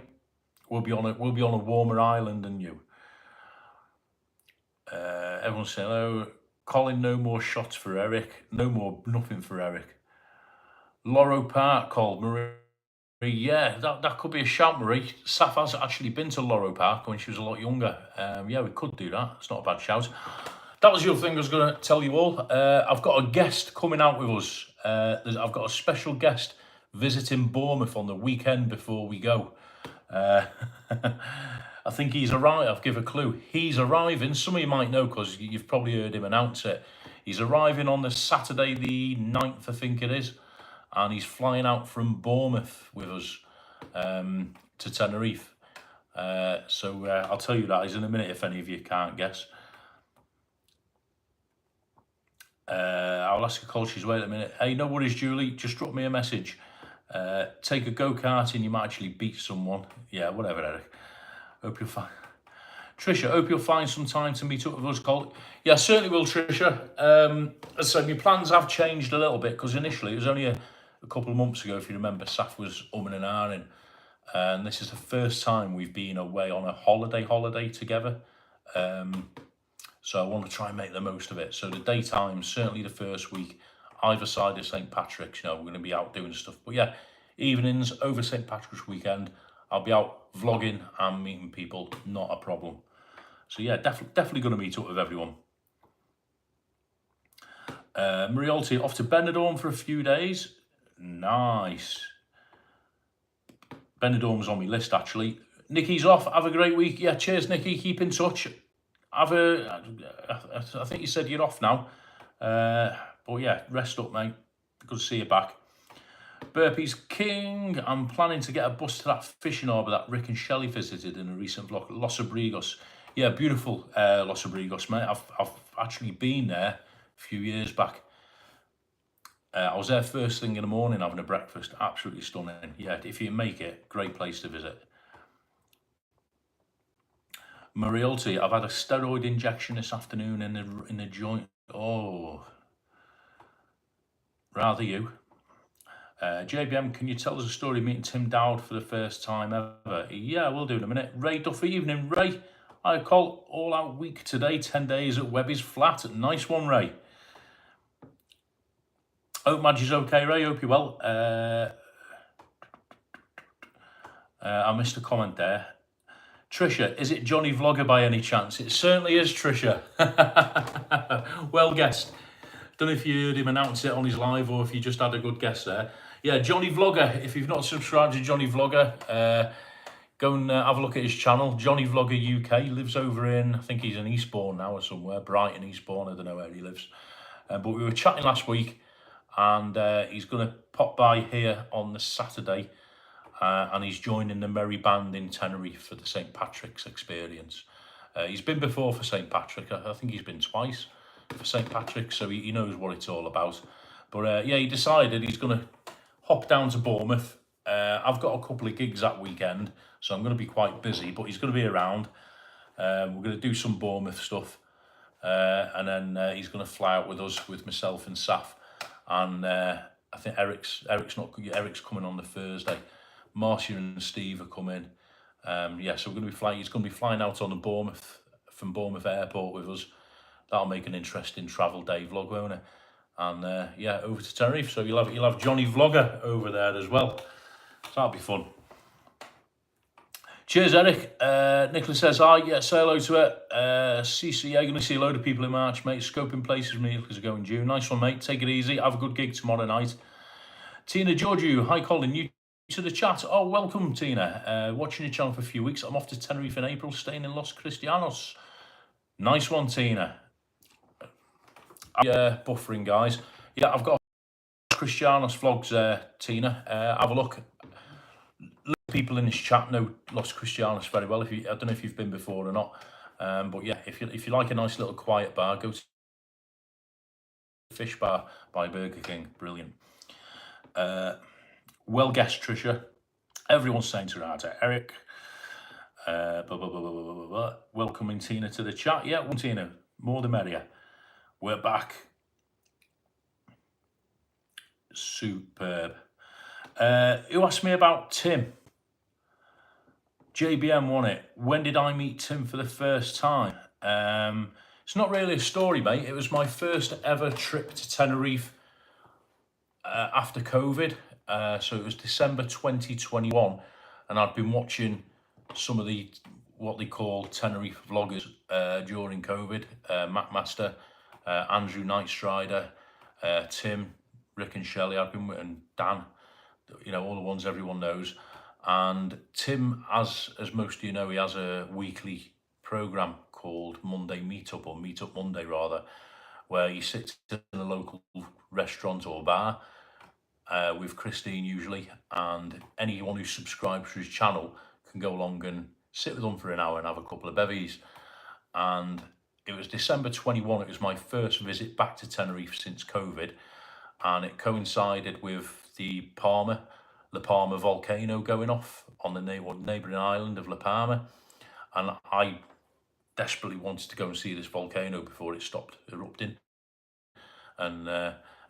We'll be on a warmer island than you. Everyone's saying, "Oh, Colin, no more shots for Eric. Nothing for Eric." Loro Park called Marie. Yeah, that could be a shout, Marie. Saf has actually been to Loro Park when she was a lot younger. Yeah, we could do that. It's not a bad shout. That was the other thing I was going to tell you all. I've got a guest coming out with us. I've got a special guest visiting Bournemouth on the weekend before we go. I think he's arriving. I'll give a clue. He's arriving. Some of you might know because you've probably heard him announce it. He's arriving on the Saturday the 9th, I think it is. And he's flying out from Bournemouth with us to Tenerife. So I'll tell you that in a minute if any of you can't guess. I'll ask a call. She's wait a minute. Hey, no worries, Julie. Just drop me a message. Take a go-kart and you might actually beat someone. Yeah, whatever, Eric. Hope you'll find... Trisha, hope you'll find some time to meet up with us, Cole. Yeah, certainly will, Trisha. So my plans have changed a little bit because initially it was only a couple of months ago, if you remember, Saf was umming and ahhing. And this is the first time we've been away on a holiday together. So I want to try and make the most of it. So the daytime, certainly the first week, either side of St. Patrick's, we're going to be out doing stuff. But yeah, evenings over St. Patrick's weekend, I'll be out vlogging and meeting people, not a problem. So yeah, definitely going to meet up with everyone. Mariolti off to Benidorm for a few days. Nice. Benidorm's on my list, actually. Nikki's off. Have a great week. Yeah, cheers, Nikki. Keep in touch. I think you said you're off now. But yeah, rest up, mate. Good to see you back. Burpee's King. I'm planning to get a bus to that fishing harbour that Rick and Shelley visited in a recent vlog. Los Abrigos. Yeah, beautiful Los Abrigos, mate. I've actually been there a few years back. I was there first thing in the morning having a breakfast. Absolutely stunning. Yeah, if you make it, great place to visit. Mariolti, I've had a steroid injection this afternoon in the joint. Oh, rather you. JBM, can you tell us a story of meeting Tim Dowd for the first time ever? Yeah, we'll do in a minute. Ray Duffy, evening, Ray. I call all out week today, 10 days at Webby's flat. Nice one, Ray. Hope Madge okay, Ray. Hope you're well. I missed a comment there. Trisha, is it Johnny Vlogger by any chance? It certainly is, Trisha. Well guessed. Don't know if you heard him announce it on his live or if you just had a good guess there. Yeah, Johnny Vlogger. If you've not subscribed to Johnny Vlogger, go and have a look at his channel. Johnny Vlogger UK. He lives over in, I think he's in Eastbourne now or somewhere. Brighton, Eastbourne. I don't know where he lives. But we were chatting last week. And he's going to pop by here on the Saturday and he's joining the Merry Band in Tenerife for the St. Patrick's experience. He's been before for St. Patrick. I think he's been twice for St. Patrick, so he knows what it's all about. But yeah, he decided he's going to hop down to Bournemouth. I've got a couple of gigs that weekend, so I'm going to be quite busy, but he's going to be around. We're going to do some Bournemouth stuff. And then he's going to fly out with us, with myself and Saf. And I think Eric's coming on the Thursday. Marcia and Steve are coming. Yeah, so we're going to be flying. He's going to be flying out on the from Bournemouth Airport with us. that'll make an interesting travel day vlog, won't it? And yeah, over to Tenerife. So you'll have Johnny Vlogger over there as well. So that'll be fun. Cheers, Eric. Nicholas says, hi, yeah, say hello to it. CC, yeah, you're going to see a load of people in March, mate. Scoping places for me because I go in June. Nice one, mate. Take it easy. Have a good gig tomorrow night. Tina Georgiou, hi, Colin. You to the chat. Oh, welcome, Tina. Watching your channel for a few weeks. I'm off to Tenerife in April, staying in Los Cristianos. Nice one, Tina. Yeah, buffering, guys. Yeah, I've got Cristianos vlogs there, Tina. Have a look. People in this chat know Los Cristianos very well. I don't know if you've been before or not, but yeah, if you like a nice little quiet bar, go to Fish Bar by Burger King. Brilliant. Well guessed, Trisha. Everyone's saying to Eric. Welcoming Tina to the chat. Yeah, Tina, more the merrier. We're back. Superb. Who asked me about Tim? JBM won it. When did I meet Tim for the first time? It's not really a story, mate. It was my first ever trip to Tenerife after COVID. So it was December 2021, and I'd been watching some of the what they call Tenerife vloggers during COVID. Matt Master, Andrew Nightstrider, Tim, Rick and Shelley. I've been with, and Dan. You know, all the ones everyone knows. And Tim, as most of you know, he has a weekly program called Monday Meetup, or Meetup Monday rather, where he sits in a local restaurant or bar with Christine usually, and anyone who subscribes to his channel can go along and sit with him for an hour and have a couple of bevies. And it was December 21, it was my first visit back to Tenerife since COVID, and it coincided with the Palma volcano going off on the neighbouring island of La Palma, and I desperately wanted to go and see this volcano before it stopped erupting. And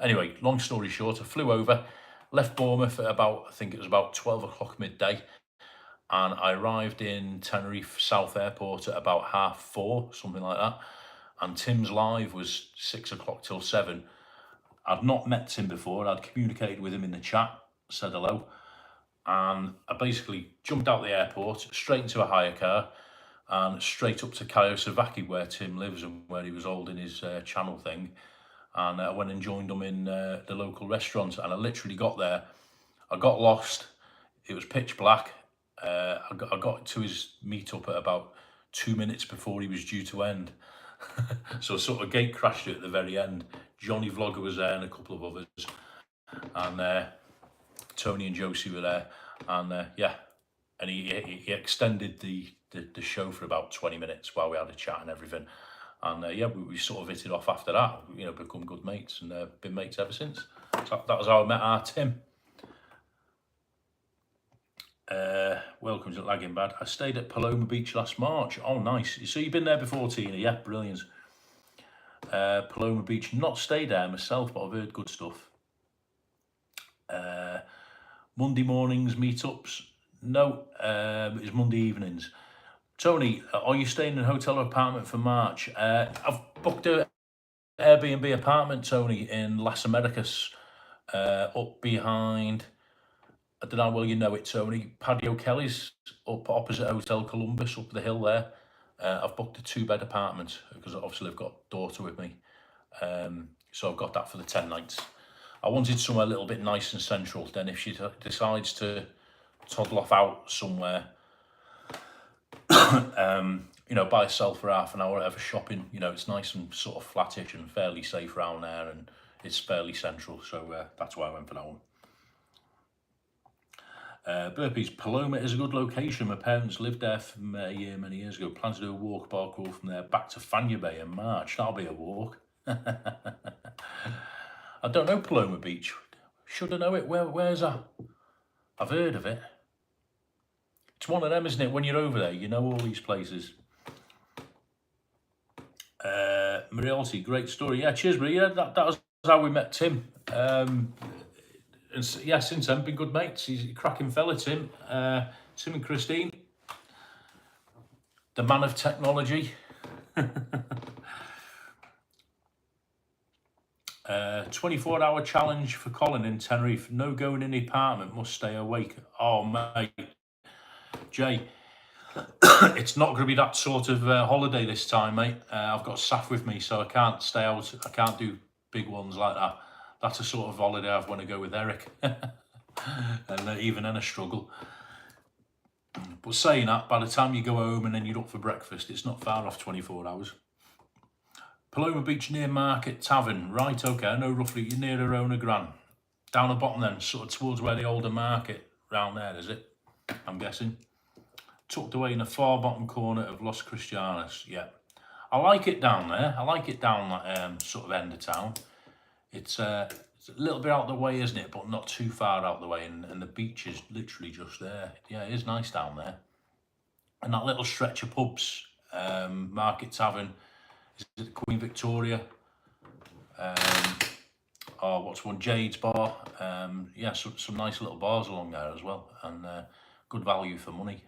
anyway, long story short, I flew over, left Bournemouth at about, I think it was about 12 o'clock midday, and I arrived in Tenerife South Airport at about 4:30, something like that. And Tim's live was 6 o'clock till 7. I'd not met Tim before. I'd communicated with him in the chat, said hello, and I basically jumped out the airport, straight into a hire car, and straight up to Cayo Savaki, where Tim lives and where he was holding his channel thing. And I went and joined him in the local restaurant, and I literally got there. I got lost. It was pitch black. I got to his meetup at about 2 minutes before he was due to end. So I sort of gate crashed it at the very end. Johnny Vlogger was there and a couple of others. And Tony and Josie were there. And yeah, and he extended the show for about 20 minutes while we had a chat and everything. And yeah, we sort of hit it off after that, you know, become good mates, and been mates ever since. So that was how I met our Tim. Welcome to Lagging Bad. I stayed at Paloma Beach last March. Oh, nice. So you've been there before, Tina? Yeah, brilliant. Paloma Beach, not stayed there myself, but I've heard good stuff. Monday mornings meetups? No, it's Monday evenings. Tony, are you staying in a hotel or apartment for March? I've booked an Airbnb apartment, Tony, in Las Americas, up behind, I don't know how well you know it, Tony, Paddy O'Kelly's, up opposite Hotel Columbus, up the hill there. I've booked a 2-bed apartment because obviously I've got a daughter with me. So I've got that for the 10 nights. I wanted somewhere a little bit nice and central. Then if she decides to toddle off out somewhere, you know, by herself for half an hour, whatever, shopping, you know, it's nice and sort of flattish and fairly safe around there, and it's fairly central. So that's why I went for that one. Burpees, Paloma is a good location. My parents lived there for a year many years ago. Plan to do a walk bar crawl from there back to Fania Bay in March. That'll be a walk. I don't know Paloma Beach. Should I know it? Where's that? I've heard of it. It's one of them, isn't it? When you're over there, you know all these places. Marialty, great story. Yeah, cheers, Maria. That was how we met Tim. And yeah, since then, been good mates. He's a cracking fella, Tim. Tim and Christine. The man of technology. 24-hour challenge for Colin in Tenerife. No going in the apartment, must stay awake. Oh, mate. Jay, it's not going to be that sort of holiday this time, mate. I've got staff with me, so I can't stay out. I can't do big ones like that. That's a sort of holiday I want to go with Eric. And even then a struggle. But saying that, by the time you go home and then you're up for breakfast, it's not far off 24 hours. Paloma Beach near Market Tavern. Right, okay, I know roughly you're near Arona Gran. Down the bottom then, sort of towards where the older market, round there, is it? I'm guessing. Tucked away in the far bottom corner of Los Cristianos, yeah. I like it down there. I like it down that sort of end of town. It's a little bit out of the way, isn't it? But not too far out of the way, and the beach is literally just there. Yeah, it is nice down there. And that little stretch of pubs, Market Tavern, is it Queen Victoria? Oh, what's one? Jade's Bar. Yeah, some nice little bars along there as well, and good value for money.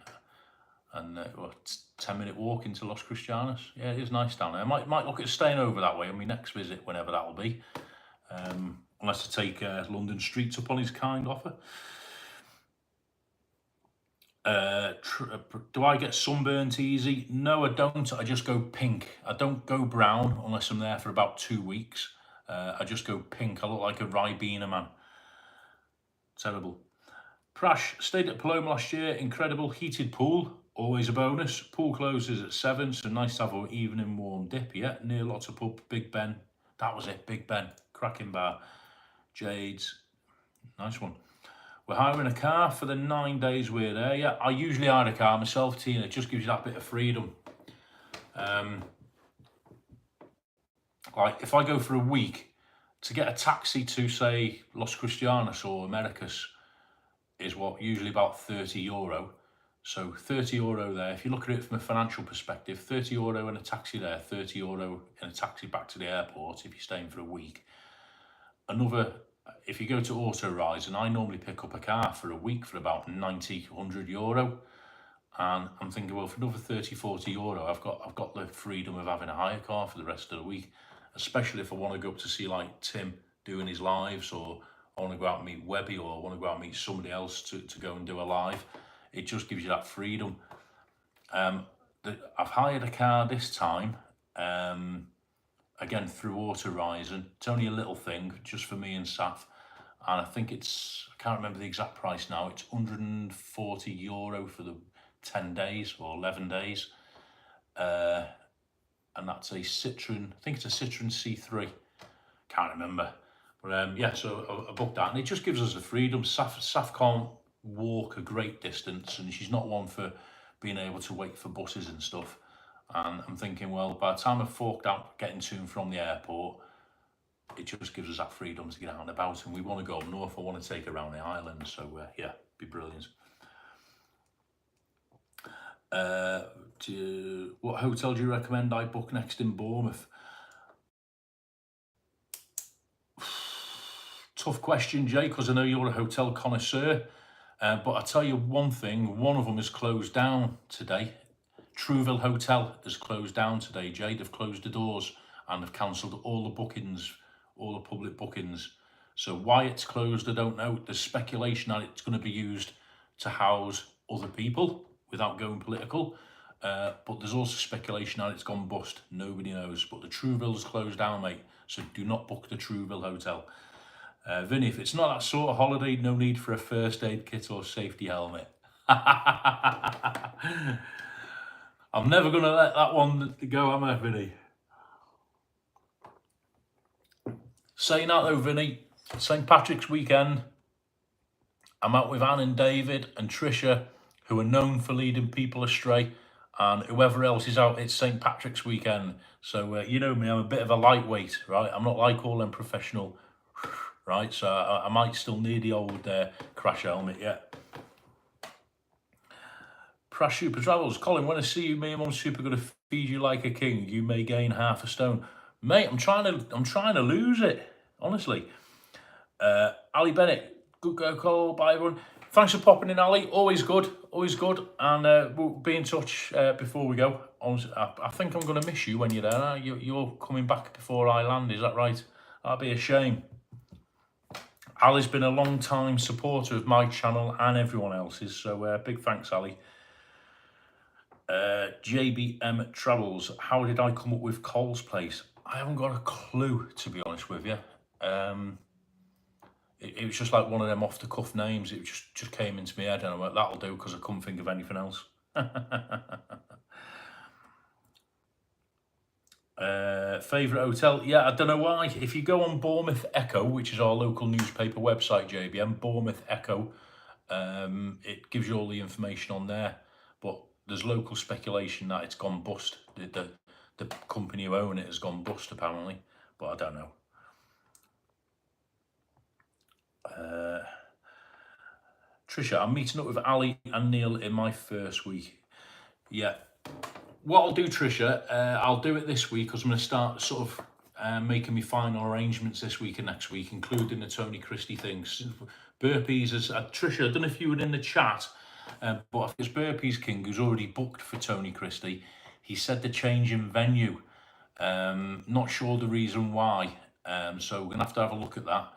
And it's 10-minute walk into Los Cristianos. Yeah, it is nice down there. I might look at staying over that way on my next visit, whenever that'll be. Unless I take London Streets up on his kind offer. Do I get sunburnt easy? No, I don't. I just go pink. I don't go brown unless I'm there for about 2 weeks. I just go pink. I look like a Ribena man. Terrible. Prash, stayed at Paloma last year. Incredible heated pool. Always a bonus. Pool closes at 7, so nice to have an evening warm dip. Yeah, near lots of pub. Big Ben. That was it. Big Ben. Cracking bar. Jade's. Nice one. We're hiring a car for the 9 days we're there. Yeah, I usually hire a car myself, Tina. It just gives you that bit of freedom. Like, if I go for a week, to get a taxi to, say, Los Cristianos or Americas is what, usually about €30. So €30 there. If you look at it from a financial perspective, €30 in a taxi there, €30 in a taxi back to the airport if you're staying for a week. If you go to Auto Rise, and I normally pick up a car for a week for about 90, €100. And I'm thinking, well, for another 30, €40, I've got the freedom of having a hire car for the rest of the week, especially if I want to go up to see like Tim doing his lives, or I want to go out and meet Webby, or I want to go out and meet somebody else to go and do a live. It just gives you that freedom. I've hired a car this time, again through Auto Horizon. It's only a little thing, just for me and Saf. And I think I can't remember the exact price now. It's €140 for the 10 days or 11 days. And that's a Citroen, I think it's a Citroen C3. Can't remember. But yeah, so I booked that. And it just gives us the freedom. Saf can't walk a great distance, and she's not one for being able to wait for buses and stuff. And I'm thinking, well, by the time I've forked out getting to and from the airport, it just gives us that freedom to get out and about. And we want to go up north. I want to take her around the island. So yeah, be brilliant. What hotel do you recommend I book next in Bournemouth? Tough question, Jay, because I know you're a hotel connoisseur. But I tell you one thing, one of them is closed down today. Trouville Hotel is closed down today, Jay. They've closed the doors and they've cancelled all the bookings, all the public bookings. So why it's closed, I don't know. There's speculation that it's going to be used to house other people without going political. But there's also speculation that it's gone bust. Nobody knows. But the Trouville's closed down, mate. So do not book the Trouville Hotel. Vinny, if it's not that sort of holiday, no need for a first aid kit or safety helmet. I'm never going to let that one go, am I, Vinny? Saying that though, Vinny, St. Patrick's weekend, I'm out with Anne and David and Trisha, who are known for leading people astray, and whoever else is out, it's St. Patrick's weekend. So, you know me, I'm a bit of a lightweight, right? I'm not like all them professional, right? So I might still need the old crash helmet, yeah. Prash Super Travels. Colin, when I see you, me and Mum Super going to feed you like a king. You may gain half a stone. Mate, I'm trying to lose it, honestly. Ali Bennett, good go, Cole. Bye, everyone. Thanks for popping in, Ali. Always good, always good. And we'll be in touch before we go. I think I'm going to miss you when you're there. You're coming back before I land, is that right? That'd be a shame. Ali's been a long time supporter of my channel and everyone else's, so big thanks, Ali. JBM Travels, how did I come up with Cole's Place? I haven't got a clue, to be honest with you. It was just like one of them off the cuff names. It just came into my head, and I went, that'll do, because I couldn't think of anything else. Favourite hotel? Yeah, I don't know why. If you go on Bournemouth Echo, which is our local newspaper website, JBM, Bournemouth Echo, it gives you all the information on there. But there's local speculation that it's gone bust. The company who own it has gone bust, apparently. But I don't know. Trisha, I'm meeting up with Ali and Neil in my first week. Yeah. What I'll do, Trisha, I'll do it this week, because I'm going to start sort of making my final arrangements this week and next week, including the Tony Christie things. Burpees, Trisha, I don't know if you were in the chat, but it's Burpees King, who's already booked for Tony Christie. He said the change in venue. Not sure the reason why, so we're going to have a look at that.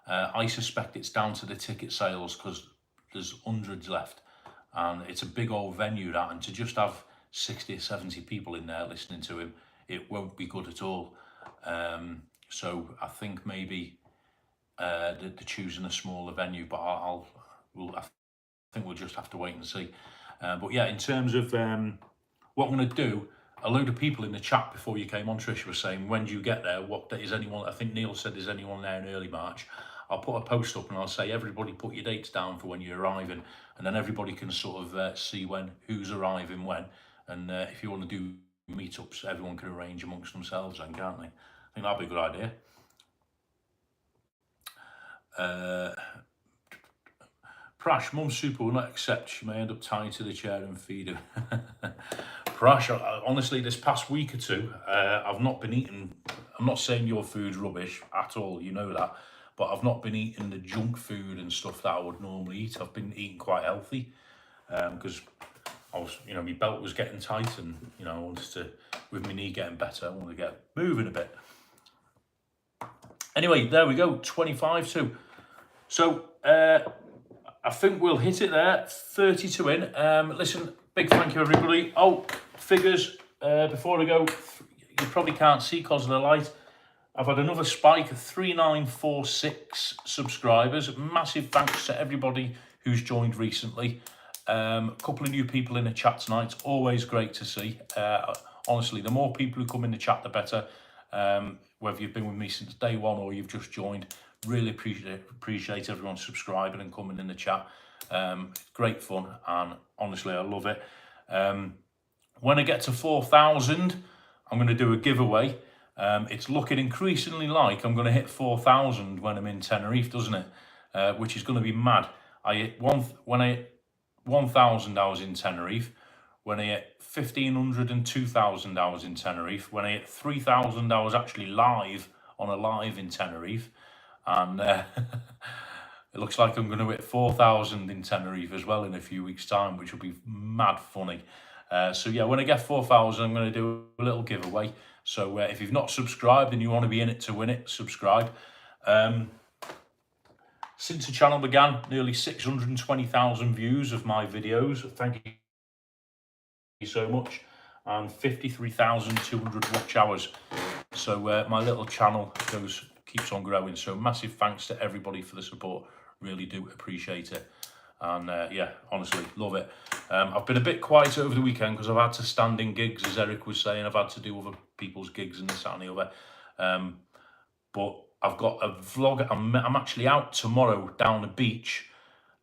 I suspect it's down to the ticket sales, because there's hundreds left, and it's a big old venue, that, and to just have 60 or 70 people in there listening to him, it won't be good at all. So I think maybe they're choosing a smaller venue, but I think we'll just have to wait and see. But yeah, in terms of what I'm going to do, a load of people in the chat before you came on, Trish, were saying, when do you get there? What day is anyone? I think Neil said, is anyone there in early March? I'll put a post up and I'll say, everybody put your dates down for when you're arriving, and then everybody can sort of see who's arriving when. And if you want to do meetups, everyone can arrange amongst themselves then, can't they? I think that'd be a good idea. Prash, Mum Super will not accept. She may end up tied to the chair and feed her. Prash, honestly, this past week or two, I've not been eating. I'm not saying your food's rubbish at all, you know that. But I've not been eating the junk food and stuff that I would normally eat. I've been eating quite healthy, because I was, my belt was getting tight, and I wanted to, with my knee getting better, I wanted to get moving a bit. Anyway, there we go, 25 to. So I think we'll hit it there. 32 in. Listen, big thank you, everybody. Oh, figures before I go. You probably can't see because of the light. I've had another spike of 3946 subscribers. Massive thanks to everybody who's joined recently. A couple of new people in the chat tonight. It's always great to see. Honestly, the more people who come in the chat, the better. Whether you've been with me since day one or you've just joined, really appreciate everyone subscribing and coming in the chat. Great fun, and honestly, I love it. When I get to 4,000, I'm going to do a giveaway. It's looking increasingly like I'm going to hit 4,000 when I'm in Tenerife, doesn't it? Which is going to be mad. When I hit 1,000, I was in Tenerife. When I hit 1,500 and 2,000, I was in Tenerife. When I hit 3,000, I was actually live on a live in Tenerife. And it looks like I'm going to hit 4,000 in Tenerife as well in a few weeks' time, which will be mad funny. So yeah, when I get 4,000, I'm going to do a little giveaway. So if you've not subscribed and you want to be in it to win it, subscribe. Since the channel began, nearly 620,000 views of my videos. Thank you so much. And 53,200 watch hours. So my little channel keeps on growing. So massive thanks to everybody for the support. Really do appreciate it. And yeah, honestly, love it. I've been a bit quiet over the weekend because I've had to stand in gigs, as Eric was saying. I've had to do other people's gigs and this, that, and the other. But I've got a vlog. I'm actually out tomorrow down the beach.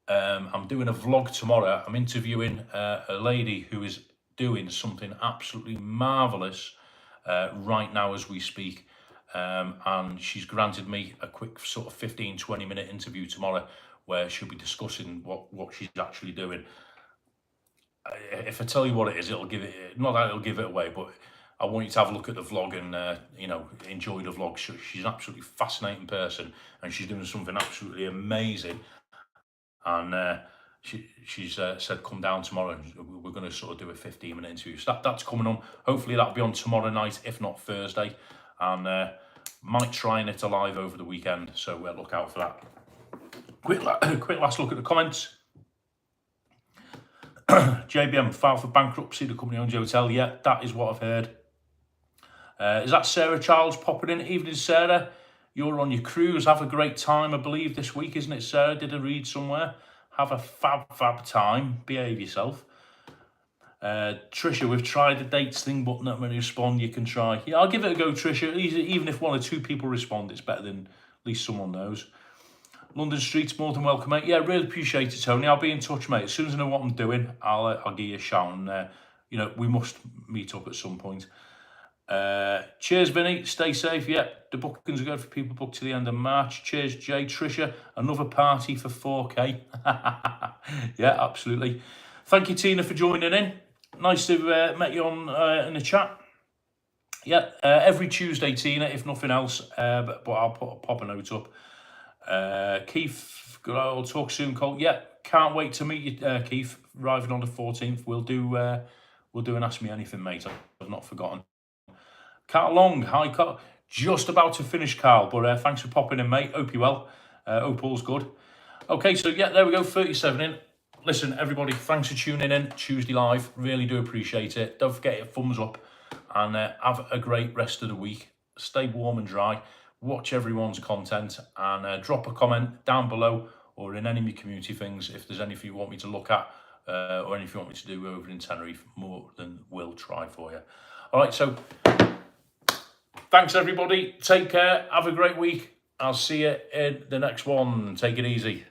I'm doing a vlog tomorrow. I'm interviewing a lady who is doing something absolutely marvellous right now as we speak. And she's granted me a quick sort of 15-20 minute interview tomorrow where she'll be discussing what she's actually doing. If I tell you what it is, it'll give it, not that it'll give it away, but I want you to have a look at the vlog and, enjoy the vlog. She's an absolutely fascinating person, and she's doing something absolutely amazing. And she's said, come down tomorrow, and we're going to sort of do a 15-minute interview. So that's coming on. Hopefully that'll be on tomorrow night, if not Thursday. And Might try and hit a live over the weekend, so look out for that. Quick last look at the comments. JBM filed for bankruptcy. The company owns the hotel. Yeah, that is what I've heard. Is that Sarah Childs popping in? Evening, Sarah. You're on your cruise. Have a great time, I believe, this week, isn't it, Sarah? Did I read somewhere? Have a fab time. Behave yourself. Trisha, we've tried the dates thing, but not many respond. You can try. Yeah, I'll give it a go, Trisha. Even if 1 or 2 people respond, it's better than at least someone knows. London Street's more than welcome, mate. Yeah, really appreciate it, Tony. I'll be in touch, mate. As soon as I know what I'm doing, I'll give you a shout. And we must meet up at some point. Cheers, Vinny. Stay safe. Yeah, the bookings are good for people booked to the end of March. Cheers, Jay. Trisha, another party for 4K. Yeah, absolutely. Thank you, Tina, for joining in. Nice to have met you on in the chat. Yeah, every Tuesday, Tina, if nothing else. But I'll pop a note up. Keith, I'll talk soon, Colt. Yeah, can't wait to meet you, Keith. Arriving on the 14th. We'll do an Ask Me Anything, mate. I've not forgotten. Carl Long, hi Carl. Just about to finish, Carl, but thanks for popping in, mate. Hope you're well. Hope all's good. Okay, so yeah, there we go, 37 in. Listen, everybody, thanks for tuning in Tuesday Live. Really do appreciate it. Don't forget your thumbs up and have a great rest of the week. Stay warm and dry. Watch everyone's content and drop a comment down below or in any of my community things if there's anything you want me to look at or anything you want me to do over in Tenerife. More than we'll try for you. All right, so thanks, everybody. Take care. Have a great week. I'll see you in the next one. Take it easy.